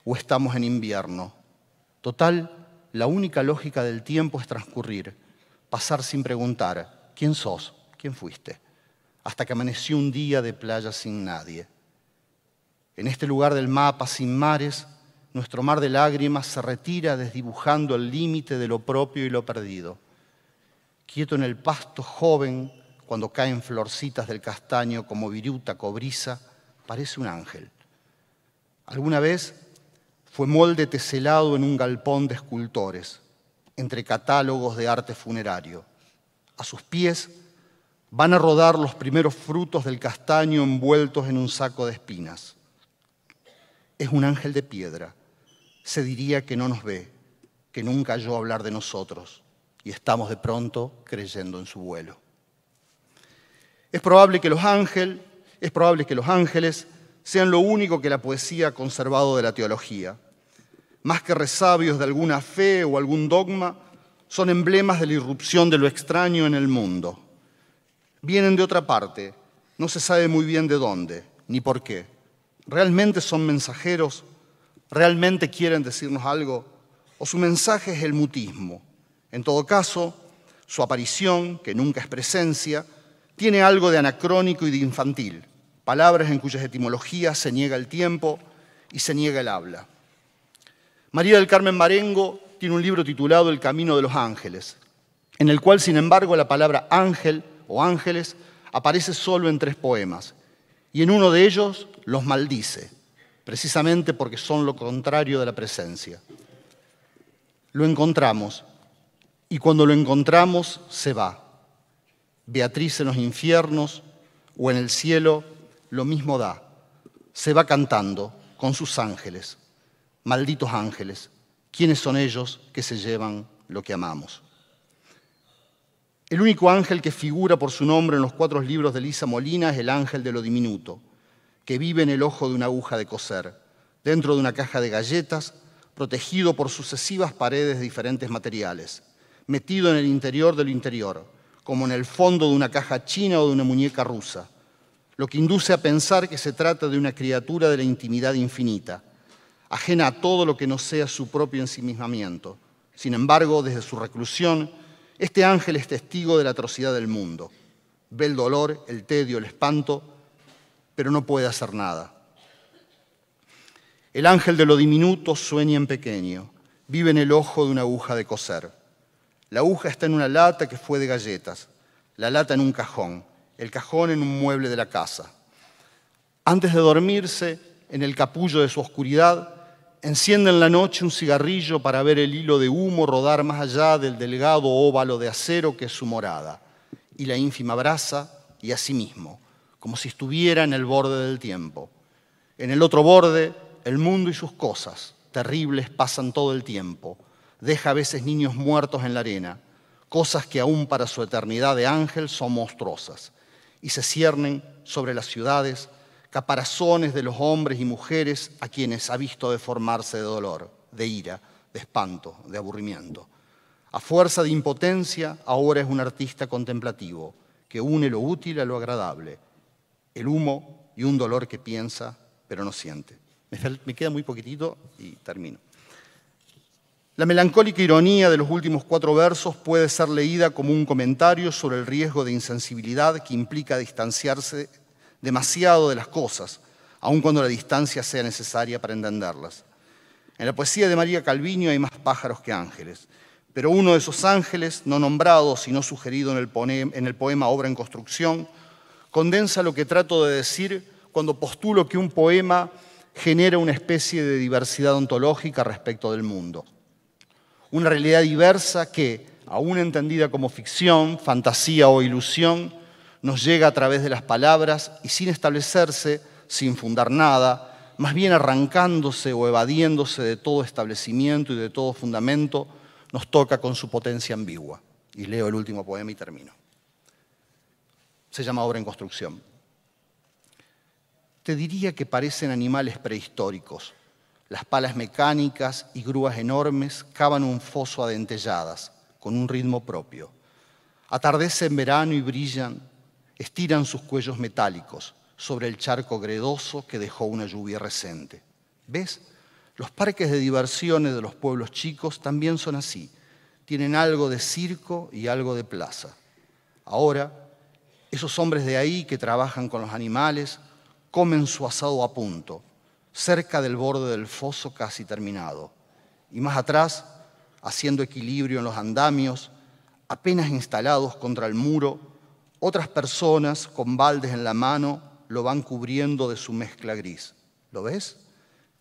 Speaker 5: o estamos en invierno. Total, la única lógica del tiempo es transcurrir, pasar sin preguntar, ¿quién sos? ¿Quién fuiste? Hasta que amaneció un día de playa sin nadie. En este lugar del mapa sin mares, nuestro mar de lágrimas se retira desdibujando el límite de lo propio y lo perdido. Quieto en el pasto joven, cuando caen florcitas del castaño como viruta cobriza, parece un ángel. Alguna vez fue molde teselado en un galpón de escultores, entre catálogos de arte funerario. A sus pies van a rodar los primeros frutos del castaño envueltos en un saco de espinas. Es un ángel de piedra. Se diría que no nos ve, que nunca oyó hablar de nosotros, y estamos de pronto creyendo en su vuelo. Es probable que los ángeles sean lo único que la poesía ha conservado de la teología. Más que resabios de alguna fe o algún dogma, son emblemas de la irrupción de lo extraño en el mundo. Vienen de otra parte, no se sabe muy bien de dónde, ni por qué. ¿Realmente son mensajeros? ¿Realmente quieren decirnos algo? ¿O su mensaje es el mutismo? En todo caso, su aparición, que nunca es presencia, tiene algo de anacrónico y de infantil, palabras en cuyas etimologías se niega el tiempo y se niega el habla. María del Carmen Marengo tiene un libro titulado El Camino de los Ángeles, en el cual, sin embargo, la palabra ángel o ángeles aparece solo en 3 poemas, y en uno de ellos los maldice, precisamente porque son lo contrario de la presencia. Lo encontramos, y cuando lo encontramos se va. Beatriz en los infiernos o en el cielo lo mismo da. Se va cantando con sus ángeles. Malditos ángeles, ¿quiénes son ellos que se llevan lo que amamos? El único ángel que figura por su nombre en los 4 libros de Elisa Molina es el ángel de lo diminuto, que vive en el ojo de una aguja de coser, dentro de una caja de galletas, protegido por sucesivas paredes de diferentes materiales, metido en el interior de lo interior, como en el fondo de una caja china o de una muñeca rusa, lo que induce a pensar que se trata de una criatura de la intimidad infinita, ajena a todo lo que no sea su propio ensimismamiento. Sin embargo, desde su reclusión, este ángel es testigo de la atrocidad del mundo. Ve el dolor, el tedio, el espanto, pero no puede hacer nada. El ángel de lo diminuto sueña en pequeño, vive en el ojo de una aguja de coser. La aguja está en una lata que fue de galletas, la lata en un cajón, el cajón en un mueble de la casa. Antes de dormirse, en el capullo de su oscuridad, enciende en la noche un cigarrillo para ver el hilo de humo rodar más allá del delgado óvalo de acero que es su morada, y la ínfima brasa, y a sí mismo, como si estuviera en el borde del tiempo. En el otro borde, el mundo y sus cosas, terribles, pasan todo el tiempo. Deja a veces niños muertos en la arena, cosas que aún para su eternidad de ángel son monstruosas, y se ciernen sobre las ciudades, caparazones de los hombres y mujeres a quienes ha visto deformarse de dolor, de ira, de espanto, de aburrimiento. A fuerza de impotencia, ahora es un artista contemplativo, que une lo útil a lo agradable, el humo y un dolor que piensa pero no siente. Me queda muy poquitito y termino. La melancólica ironía de los últimos 4 versos puede ser leída como un comentario sobre el riesgo de insensibilidad que implica distanciarse demasiado de las cosas, aun cuando la distancia sea necesaria para entenderlas. En la poesía de María Calviño hay más pájaros que ángeles, pero uno de esos ángeles, no nombrado sino sugerido en el poema Obra en Construcción, condensa lo que trato de decir cuando postulo que un poema genera una especie de diversidad ontológica respecto del mundo. Una realidad diversa que, aún entendida como ficción, fantasía o ilusión, nos llega a través de las palabras y sin establecerse, sin fundar nada, más bien arrancándose o evadiéndose de todo establecimiento y de todo fundamento, nos toca con su potencia ambigua. Y leo el último poema y termino. Se llama Obra en Construcción. Te diría que parecen animales prehistóricos. Las palas mecánicas y grúas enormes cavan un foso a dentelladas, con un ritmo propio. Atardece en verano y brillan, estiran sus cuellos metálicos sobre el charco gredoso que dejó una lluvia recente. ¿Ves? Los parques de diversiones de los pueblos chicos también son así. Tienen algo de circo y algo de plaza. Ahora, esos hombres de ahí que trabajan con los animales comen su asado a punto, cerca del borde del foso casi terminado. Y más atrás, haciendo equilibrio en los andamios, apenas instalados contra el muro, otras personas con baldes en la mano lo van cubriendo de su mezcla gris. ¿Lo ves?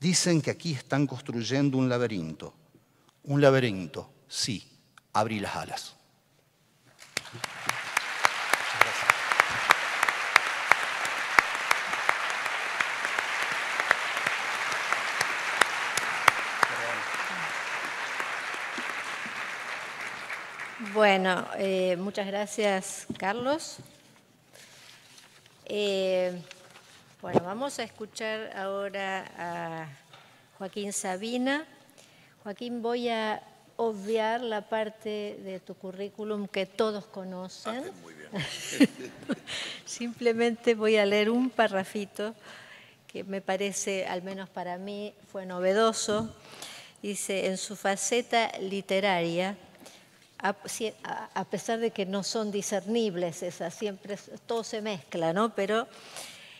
Speaker 5: Dicen que aquí están construyendo un laberinto. Un laberinto, sí, abrí las alas.
Speaker 2: Bueno, muchas gracias, Carlos. Bueno, vamos a escuchar ahora a Joaquín Sabina. Joaquín, voy a obviar la parte de tu currículum que todos conocen.
Speaker 6: Muy bien.
Speaker 2: Simplemente voy a leer un parrafito que me parece, al menos para mí, fue novedoso. Dice, en su faceta literaria, a pesar de que no son discernibles esas, siempre todo se mezcla, ¿no? Pero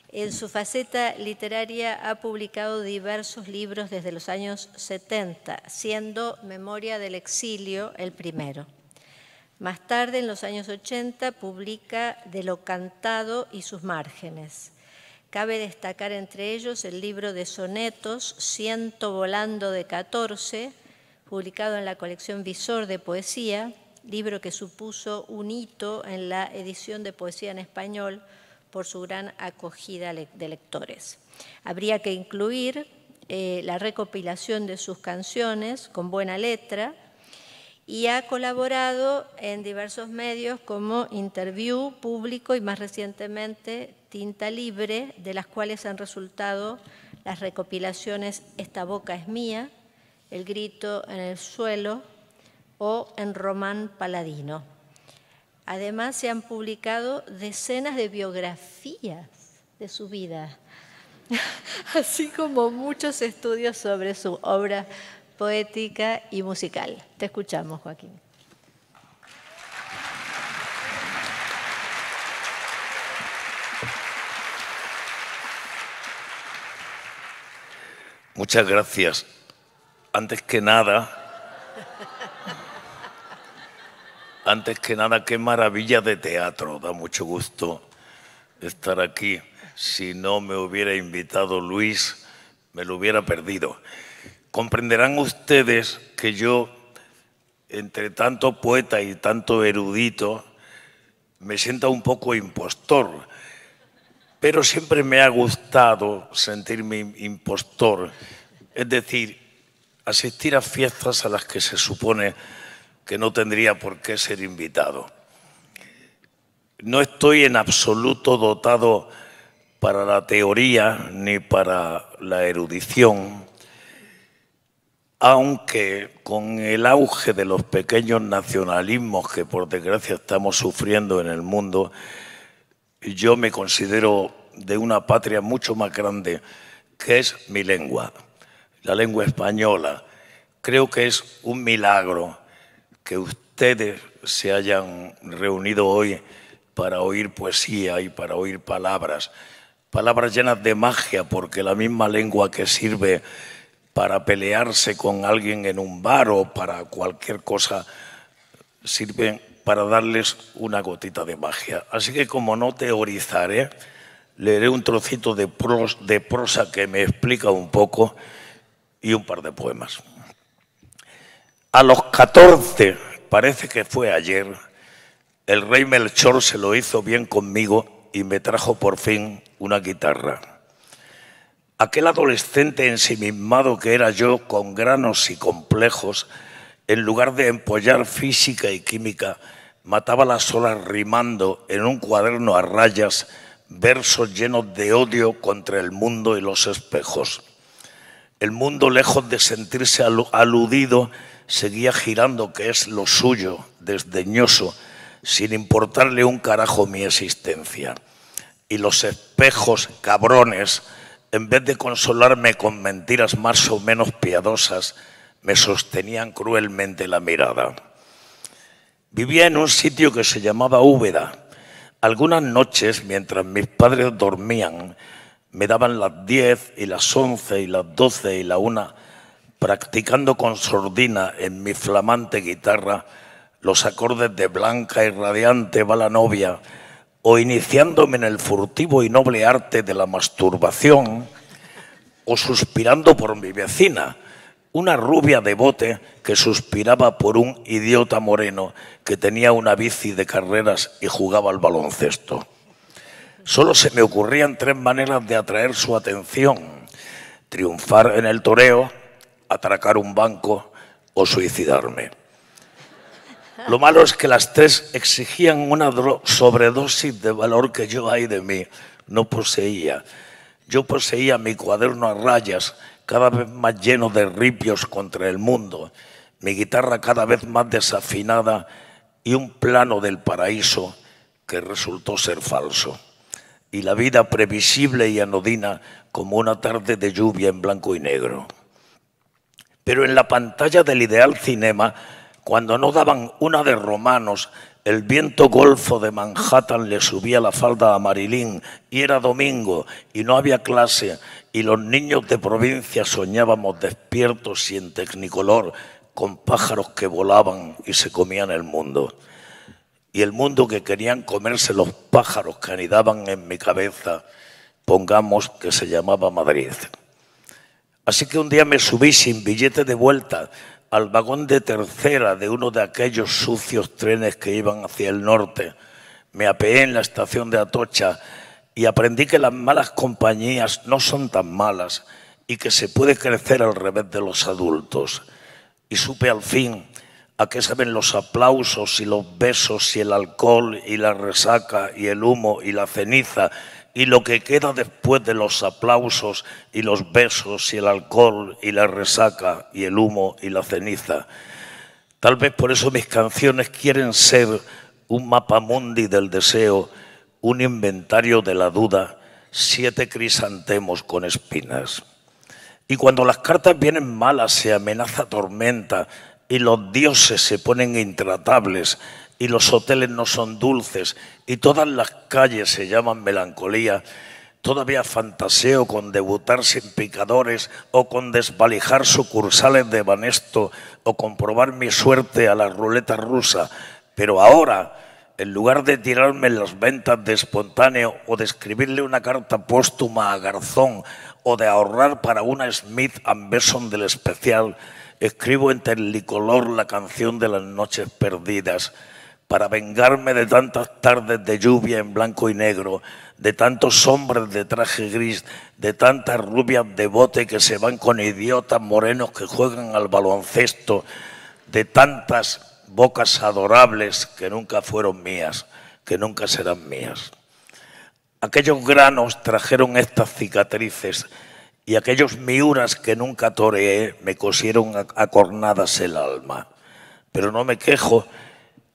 Speaker 2: en su faceta literaria ha publicado diversos libros desde los años 70, siendo Memoria del exilio el primero. Más tarde, en los años 80, publica De lo cantado y sus márgenes. Cabe destacar entre ellos el libro de sonetos Ciento volando de 14, publicado en la colección Visor de Poesía, libro que supuso un hito en la edición de poesía en español por su gran acogida de lectores. Habría que incluir la recopilación de sus canciones con buena letra y ha colaborado en diversos medios como Interview, Público y más recientemente Tinta Libre, de las cuales han resultado las recopilaciones Esta boca es mía, El grito en el suelo o En Román Paladino. Además, se han publicado decenas de biografías de su vida, así como muchos estudios sobre su obra poética y musical. Te escuchamos, Joaquín.
Speaker 6: Muchas gracias. Antes que nada, qué maravilla de teatro. Da mucho gusto estar aquí. Si no me hubiera invitado Luis, me lo hubiera perdido. Comprenderán ustedes que yo, entre tanto poeta y tanto erudito, me sienta un poco impostor. Pero siempre me ha gustado sentirme impostor. Es decir, asistir a fiestas a las que se supone que no tendría por qué ser invitado. No estoy en absoluto dotado para la teoría ni para la erudición, aunque con el auge de los pequeños nacionalismos que por desgracia estamos sufriendo en el mundo, yo me considero de una patria mucho más grande que es mi lengua, la lengua española. Creo que es un milagro que ustedes se hayan reunido hoy para oír poesía y para oír palabras llenas de magia, porque la misma lengua que sirve para pelearse con alguien en un bar o para cualquier cosa, sirve para darles una gotita de magia. Así que, como no teorizaré, leeré un trocito de prosa que me explica un poco y un par de poemas. A los 14, parece que fue ayer, el rey Melchor se lo hizo bien conmigo y me trajo por fin una guitarra. Aquel adolescente ensimismado que era yo, con granos y complejos, en lugar de empollar física y química, mataba las horas rimando en un cuaderno a rayas versos llenos de odio contra el mundo y los espejos. El mundo, lejos de sentirse aludido, seguía girando, que es lo suyo, desdeñoso, sin importarle un carajo mi existencia. Y los espejos, cabrones, en vez de consolarme con mentiras más o menos piadosas, me sostenían cruelmente la mirada. Vivía en un sitio que se llamaba Úbeda. Algunas noches, mientras mis padres dormían, me daban las 10 y las 11 y las 12 y la 1, practicando con sordina en mi flamante guitarra los acordes de Blanca y radiante va la novia, o iniciándome en el furtivo y noble arte de la masturbación, o suspirando por mi vecina, una rubia de bote que suspiraba por un idiota moreno que tenía una bici de carreras y jugaba al baloncesto. Solo se me ocurrían 3 maneras de atraer su atención: triunfar en el toreo, atracar un banco o suicidarme. Lo malo es que las 3 exigían una sobredosis de valor que yo, ay de mí, no poseía. Yo poseía mi cuaderno a rayas, cada vez más lleno de ripios contra el mundo, mi guitarra cada vez más desafinada y un plano del paraíso que resultó ser falso. Y la vida previsible y anodina como una tarde de lluvia en blanco y negro. Pero en la pantalla del ideal cinema, cuando no daban una de romanos, el viento golfo de Manhattan le subía la falda a Marilyn y era domingo y no había clase y los niños de provincia soñábamos despiertos y en tecnicolor con pájaros que volaban y se comían el mundo. Y el mundo que querían comerse los pájaros que anidaban en mi cabeza, pongamos que se llamaba Madrid. Así que un día me subí sin billete de vuelta al vagón de tercera de uno de aquellos sucios trenes que iban hacia el norte. Me apeé en la estación de Atocha y aprendí que las malas compañías no son tan malas y que se puede crecer al revés de los adultos. Y supe al fin a qué saben los aplausos y los besos y el alcohol y la resaca y el humo y la ceniza y lo que queda después de los aplausos y los besos y el alcohol y la resaca y el humo y la ceniza. Tal vez por eso mis canciones quieren ser un mapamundi del deseo, un inventario de la duda, 7 crisantemos con espinas. Y cuando las cartas vienen malas se amenaza tormenta y los dioses se ponen intratables y los hoteles no son dulces y todas las calles se llaman melancolía, todavía fantaseo con debutar sin picadores o con desvalijar sucursales de Banesto o con probar mi suerte a la ruleta rusa. Pero ahora, en lugar de tirarme en las ventas de espontáneo o de escribirle una carta póstuma a Garzón o de ahorrar para una Smith & Wesson del especial, escribo en Technicolor la canción de las noches perdidas, para vengarme de tantas tardes de lluvia en blanco y negro, de tantos hombres de traje gris, de tantas rubias de bote que se van con idiotas morenos que juegan al baloncesto, de tantas bocas adorables que nunca fueron mías, que nunca serán mías. Aquellos granos trajeron estas cicatrices y aquellos miuras que nunca toreé me cosieron a cornadas el alma. Pero no me quejo.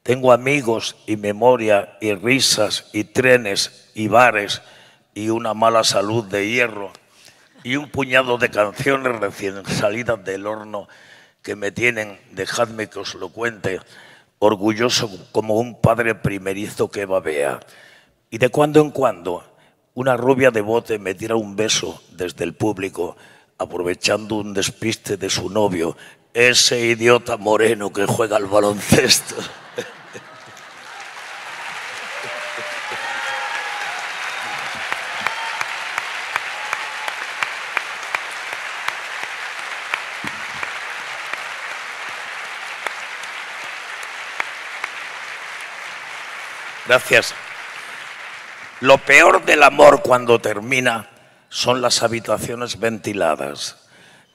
Speaker 6: Tengo amigos y memoria y risas y trenes y bares y una mala salud de hierro y un puñado de canciones recién salidas del horno que me tienen, dejadme que os lo cuente, orgulloso como un padre primerizo que babea. Y de cuando en cuando una rubia de bote me tira un beso desde el público, aprovechando un despiste de su novio, ese idiota moreno que juega al baloncesto. Gracias. Lo peor del amor cuando termina son las habitaciones ventiladas,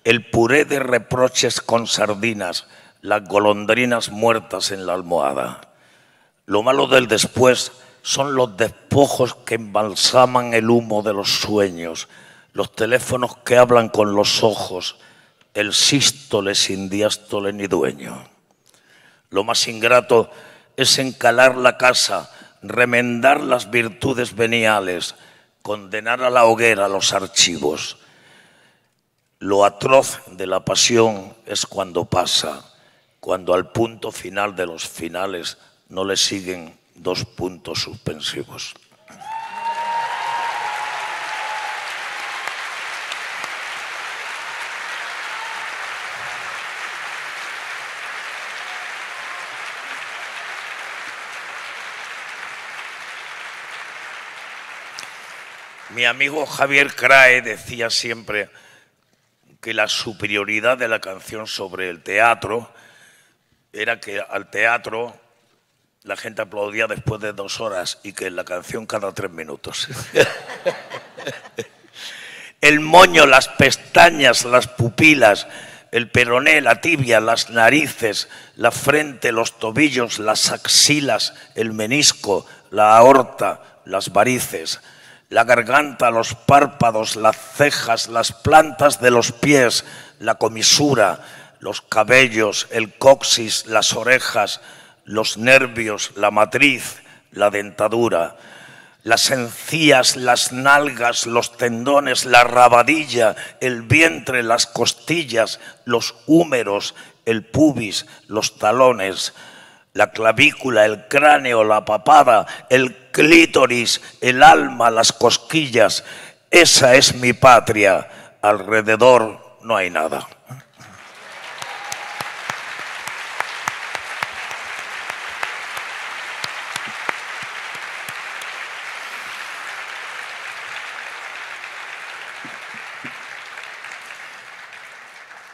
Speaker 6: el puré de reproches con sardinas, las golondrinas muertas en la almohada. Lo malo del después son los despojos que embalsaman el humo de los sueños, los teléfonos que hablan con los ojos, el sístole sin diástole ni dueño. Lo más ingrato es encalar la casa, remendar las virtudes veniales, condenar a la hoguera los archivos. Lo atroz de la pasión es cuando pasa, cuando al punto final de los finales no le siguen dos puntos suspensivos. Mi amigo Javier Crae decía siempre que la superioridad de la canción sobre el teatro era que al teatro la gente aplaudía después de 2 horas y que en la canción cada 3 minutos. El moño, las pestañas, las pupilas, el peroné, la tibia, las narices, la frente, los tobillos, las axilas, el menisco, la aorta, las varices, la garganta, los párpados, las cejas, las plantas de los pies, la comisura, los cabellos, el coxis, las orejas, los nervios, la matriz, la dentadura, las encías, las nalgas, los tendones, la rabadilla, el vientre, las costillas, los húmeros, el pubis, los talones, la clavícula, el cráneo, la papada, el clítoris, el alma, las cosquillas. Esa es mi patria. Alrededor no hay nada.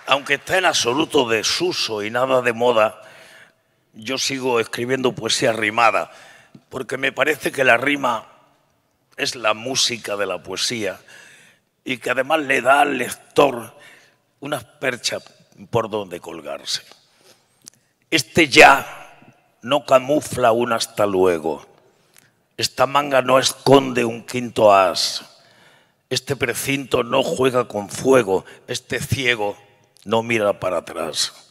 Speaker 6: Aunque está en absoluto desuso y nada de moda, yo sigo escribiendo poesía rimada, porque me parece que la rima es la música de la poesía y que además le da al lector unas perchas por donde colgarse. Este ya no camufla un hasta luego, esta manga no esconde un quinto as, este precinto no juega con fuego, este ciego no mira para atrás.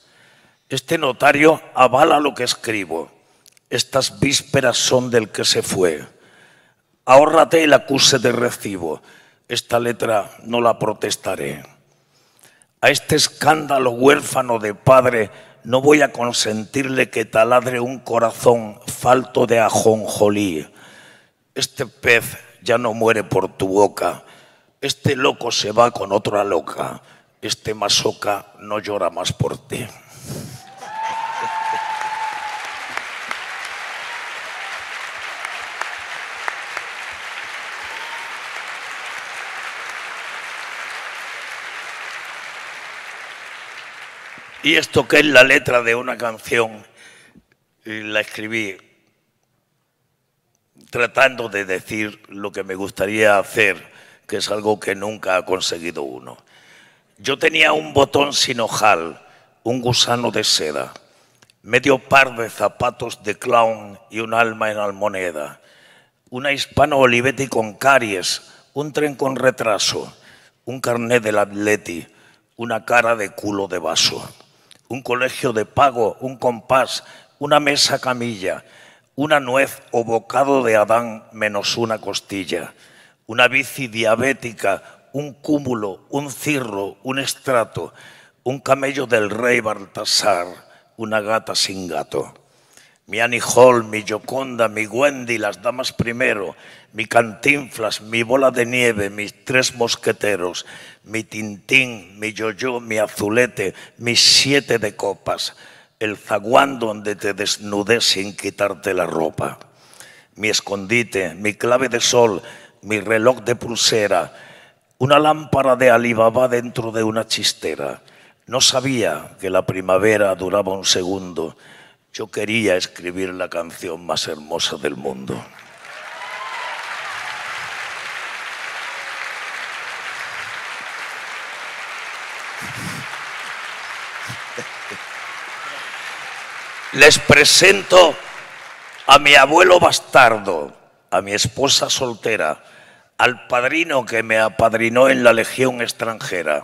Speaker 6: Este notario avala lo que escribo. Estas vísperas son del que se fue. Ahórrate el acuse de recibo. Esta letra no la protestaré. A este escándalo huérfano de padre no voy a consentirle que taladre un corazón falto de ajonjolí. Este pez ya no muere por tu boca. Este loco se va con otra loca. Este masoca no llora más por ti. Y esto que es la letra de una canción, la escribí tratando de decir lo que me gustaría hacer, que es algo que nunca ha conseguido uno. Yo tenía un botón sin ojal, un gusano de seda, medio par de zapatos de clown y un alma en almoneda, una hispano Olivetti con caries, un tren con retraso, un carnet del Atleti, una cara de culo de vaso. Un colegio de pago, un compás, una mesa camilla, una nuez o bocado de Adán menos una costilla, una bici diabética, un cúmulo, un cirro, un estrato, un camello del rey Baltasar, una gata sin gato. Mi Annie Hall, mi Gioconda, mi Wendy, las damas primero, mi Cantinflas, mi Bola de Nieve, mis tres mosqueteros, mi Tintín, mi Yo-Yo, mi Azulete, mis 7 de copas, el zaguán donde te desnudé sin quitarte la ropa, mi escondite, mi clave de sol, mi reloj de pulsera, una lámpara de Alibaba dentro de una chistera. No sabía que la primavera duraba un segundo. Yo quería escribir la canción más hermosa del mundo. Les presento a mi abuelo bastardo, a mi esposa soltera, al padrino que me apadrinó en la Legión extranjera,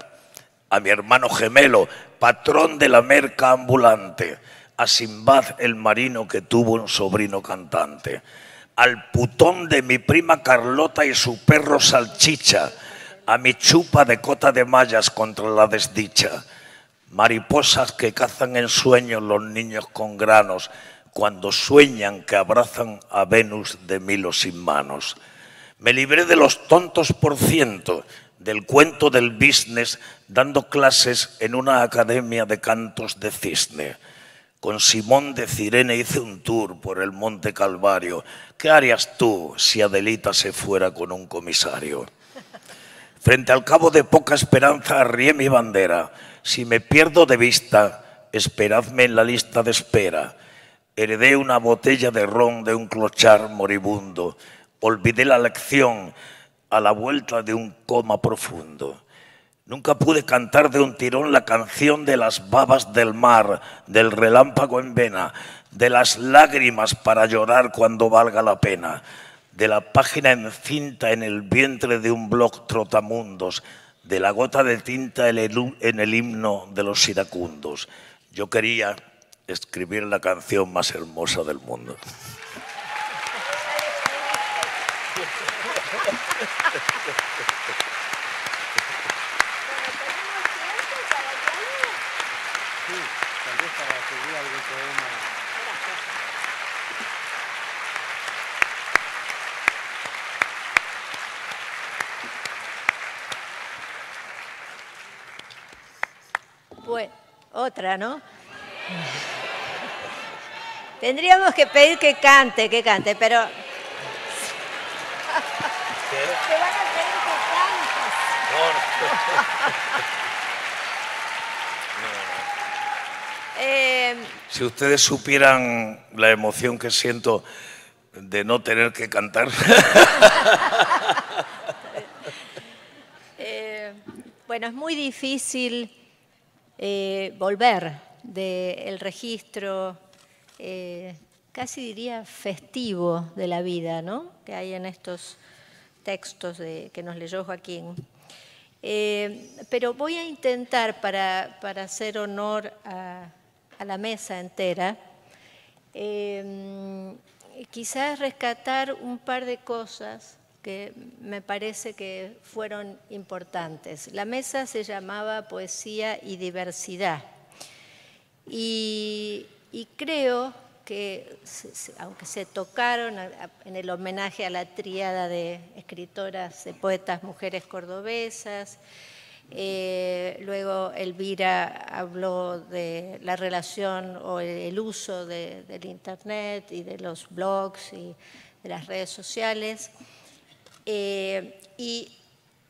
Speaker 6: a mi hermano gemelo, patrón de la merca ambulante, a Simbad el marino que tuvo un sobrino cantante, al putón de mi prima Carlota y su perro Salchicha, a mi chupa de cota de mallas contra la desdicha, mariposas que cazan en sueños los niños con granos cuando sueñan que abrazan a Venus de Milo sin manos. Me libré de los tontos por ciento, del cuento del business, dando clases en una academia de cantos de cisne. Con Simón de Cirene hice un tour por el Monte Calvario. ¿Qué harías tú si Adelita se fuera con un comisario? Frente al cabo de poca esperanza arrié mi bandera. Si me pierdo de vista, esperadme en la lista de espera. Heredé una botella de ron de un clochard moribundo. Olvidé la lección a la vuelta de un coma profundo. Nunca pude cantar de un tirón la canción de las babas del mar, del relámpago en vena, de las lágrimas para llorar cuando valga la pena, de la página encinta en el vientre de un blog trotamundos, de la gota de tinta en el himno de los iracundos. Yo quería escribir la canción más hermosa del mundo.
Speaker 2: Pues, otra, ¿no? Tendríamos que pedir que cante, pero... Te van a pedir que cantes.
Speaker 6: Si ustedes supieran la emoción que siento de no tener que cantar.
Speaker 2: Bueno, es muy difícil volver del registro, casi diría festivo de la vida, ¿no?, que hay en estos textos que nos leyó Joaquín. Pero voy a intentar, para hacer honor a la mesa entera, quizás rescatar un par de cosas que me parece que fueron importantes. La mesa se llamaba Poesía y Diversidad. Y creo que, aunque se tocaron en el homenaje a la tríada de escritoras, de poetas, mujeres cordobesas, luego Elvira habló de la relación o el uso del Internet y de los blogs y de las redes sociales, y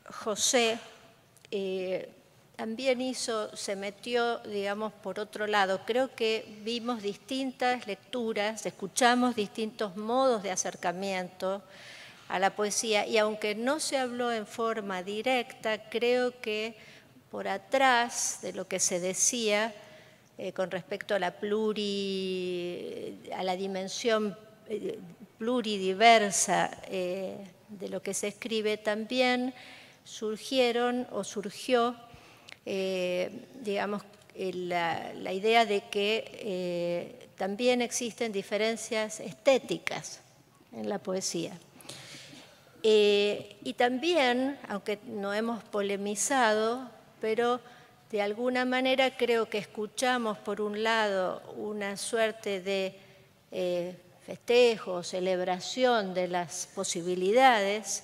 Speaker 2: José también se metió, digamos, por otro lado. Creo que vimos distintas lecturas, escuchamos distintos modos de acercamiento a la poesía, y aunque no se habló en forma directa, creo que por atrás de lo que se decía con respecto a la dimensión pluridiversa de lo que se escribe, también surgió digamos, la idea de que también existen diferencias estéticas en la poesía. Y también, aunque no hemos polemizado, pero de alguna manera creo que escuchamos por un lado una suerte de festejo, celebración de las posibilidades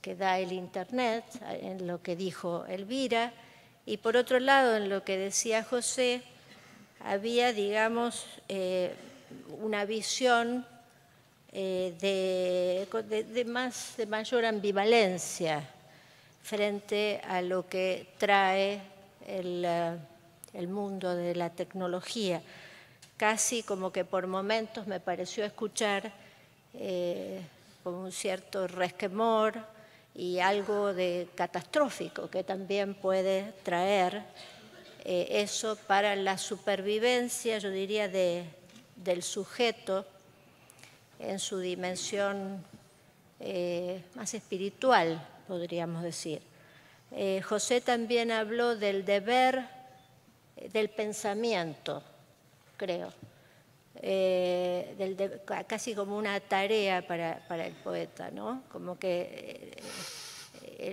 Speaker 2: que da el Internet, en lo que dijo Elvira, y por otro lado, en lo que decía José, había, digamos, una visión de mayor ambivalencia frente a lo que trae el mundo de la tecnología. Casi como que por momentos me pareció escuchar con un cierto resquemor y algo de catastrófico que también puede traer eso para la supervivencia, yo diría, del sujeto en su dimensión más espiritual, podríamos decir. José también habló del deber del pensamiento, creo, casi como una tarea para el poeta, ¿no? Como que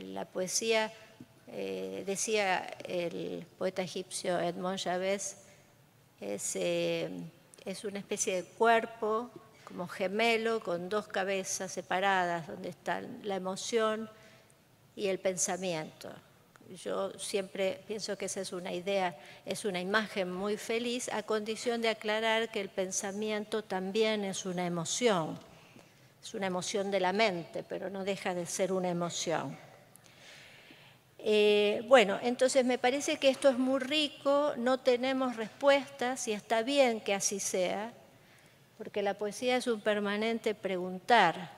Speaker 2: la poesía, decía el poeta egipcio Edmond Chavez, es una especie de cuerpo como gemelo con dos cabezas separadas, donde están la emoción y el pensamiento. Yo siempre pienso que esa es una idea, es una imagen muy feliz, a condición de aclarar que el pensamiento también es una emoción de la mente, pero no deja de ser una emoción. Bueno, entonces me parece que esto es muy rico, no tenemos respuestas y está bien que así sea, porque la poesía es un permanente preguntar,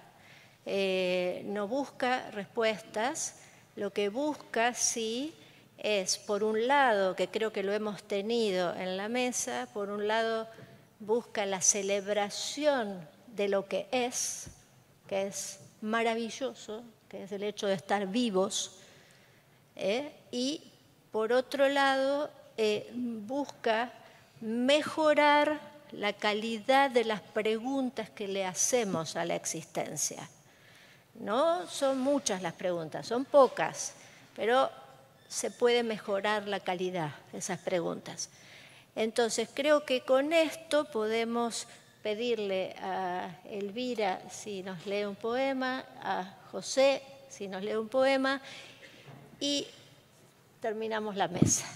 Speaker 2: no busca respuestas, lo que busca sí es, por un lado, que creo que lo hemos tenido en la mesa, por un lado busca la celebración de lo que es maravilloso, que es el hecho de estar vivos, y por otro lado busca mejorar la calidad de las preguntas que le hacemos a la existencia. No son muchas las preguntas, son pocas, pero se puede mejorar la calidad de esas preguntas. Entonces, creo que con esto podemos pedirle a Elvira si nos lee un poema, a José si nos lee un poema, y terminamos la mesa.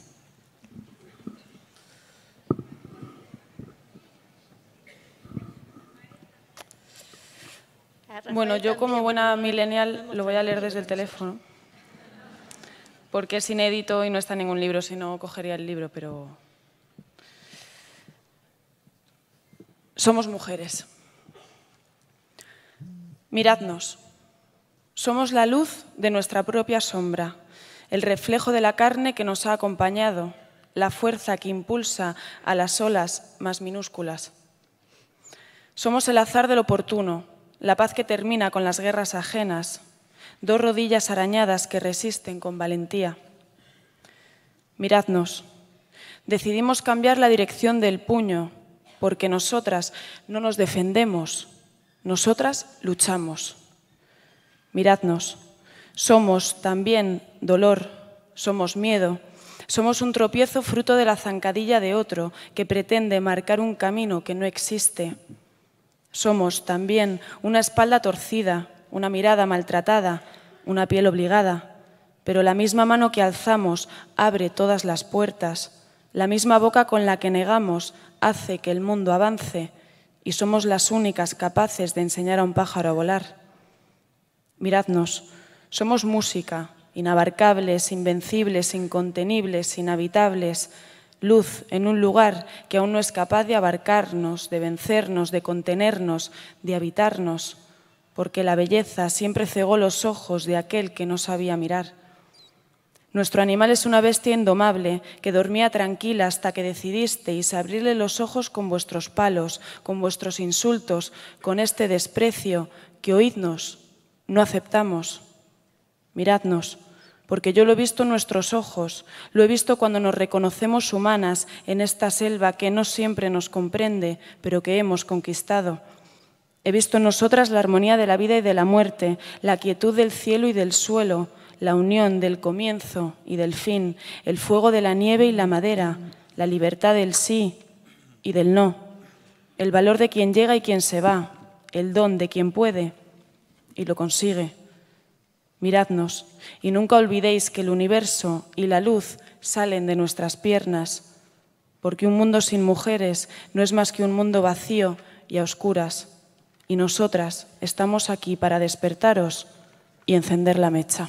Speaker 4: Bueno, yo como buena millennial lo voy a leer desde el teléfono, porque es inédito y no está en ningún libro, si no cogería el libro, pero... Somos mujeres. Miradnos. Somos la luz de nuestra propia sombra, el reflejo de la carne que nos ha acompañado, la fuerza que impulsa a las olas más minúsculas. Somos el azar del oportuno, la paz que termina con las guerras ajenas, dos rodillas arañadas que resisten con valentía. Miradnos. Decidimos cambiar la dirección del puño, porque nosotras no nos defendemos, nosotras luchamos. Miradnos. Somos también dolor, somos miedo, somos un tropiezo fruto de la zancadilla de otro que pretende marcar un camino que no existe. Somos también una espalda torcida, una mirada maltratada, una piel obligada, pero la misma mano que alzamos abre todas las puertas, la misma boca con la que negamos hace que el mundo avance y somos las únicas capaces de enseñar a un pájaro a volar. Miradnos, somos música, inabarcables, invencibles, incontenibles, inhabitables, luz en un lugar que aún no es capaz de abarcarnos, de vencernos, de contenernos, de habitarnos, porque la belleza siempre cegó los ojos de aquel que no sabía mirar. Nuestro animal es una bestia indomable que dormía tranquila hasta que decidisteis abrirle los ojos con vuestros palos, con vuestros insultos, con este desprecio que, oídnos, no aceptamos. Miradnos. Porque yo lo he visto en nuestros ojos, lo he visto cuando nos reconocemos humanas en esta selva que no siempre nos comprende, pero que hemos conquistado. He visto en nosotras la armonía de la vida y de la muerte, la quietud del cielo y del suelo, la unión del comienzo y del fin, el fuego de la nieve y la madera, la libertad del sí y del no, el valor de quien llega y quien se va, el don de quien puede y lo consigue. Miradnos y nunca olvidéis que el universo y la luz salen de nuestras piernas, porque un mundo sin mujeres no es más que un mundo vacío y a oscuras, y nosotras estamos aquí para despertaros y encender la mecha.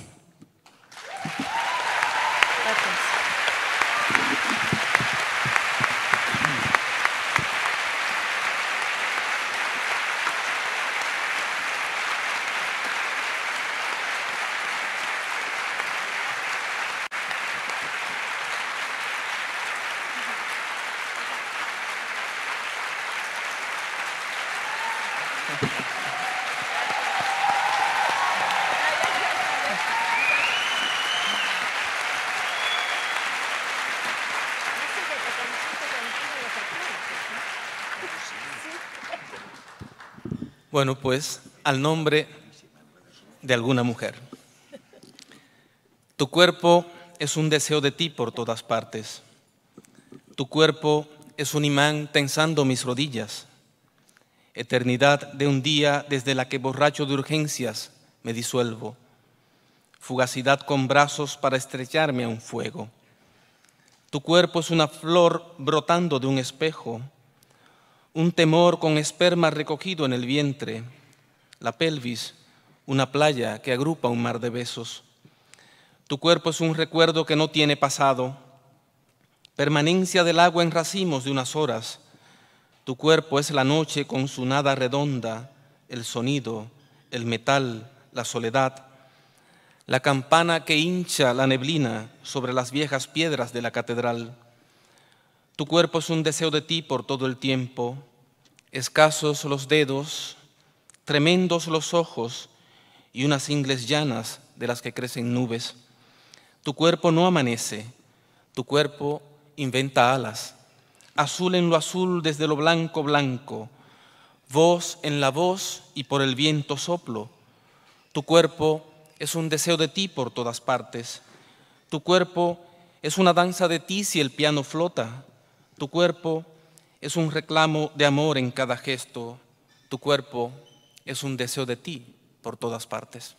Speaker 3: Bueno, pues al nombre de alguna mujer. Tu cuerpo es un deseo de ti por todas partes. Tu cuerpo es un imán tensando mis rodillas. Eternidad de un día desde la que borracho de urgencias me disuelvo. Fugacidad con brazos para estrecharme a un fuego. Tu cuerpo es una flor brotando de un espejo. Un temor con esperma recogido en el vientre, la pelvis, una playa que agrupa un mar de besos. Tu cuerpo es un recuerdo que no tiene pasado, permanencia del agua en racimos de unas horas. Tu cuerpo es la noche con su nada redonda, el sonido, el metal, la soledad, la campana que hincha la neblina sobre las viejas piedras de la catedral. Tu cuerpo es un deseo de ti por todo el tiempo, escasos los dedos, tremendos los ojos y unas ingles llanas de las que crecen nubes. Tu cuerpo no amanece, tu cuerpo inventa alas, azul en lo azul desde lo blanco blanco, voz en la voz y por el viento soplo. Tu cuerpo es un deseo de ti por todas partes. Tu cuerpo es una danza de ti si el piano flota. Tu cuerpo es un reclamo de amor en cada gesto. Tu cuerpo es un deseo de ti por todas partes.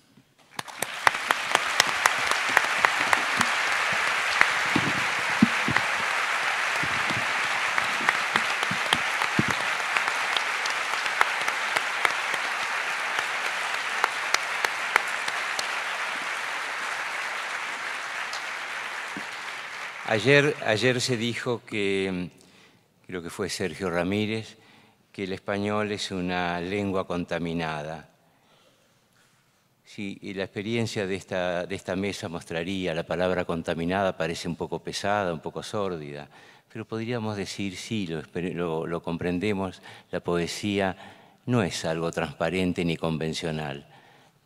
Speaker 1: Ayer se dijo que, creo que fue Sergio Ramírez, que el español es una lengua contaminada. Sí, y la experiencia de esta mesa mostraría, la palabra contaminada parece un poco pesada, un poco sórdida, pero podríamos decir, sí, lo comprendemos, la poesía no es algo transparente ni convencional.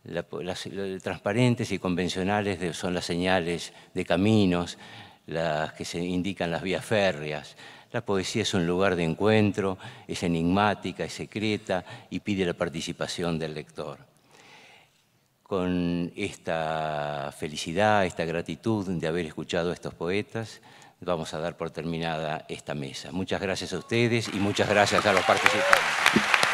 Speaker 1: Las transparentes y convencionales son las señales de caminos, las que se indican las vías férreas. La poesía es un lugar de encuentro, es enigmática, es secreta y pide la participación del lector. Con esta felicidad, esta gratitud de haber escuchado a estos poetas, vamos a dar por terminada esta mesa. Muchas gracias a ustedes y muchas gracias a los participantes.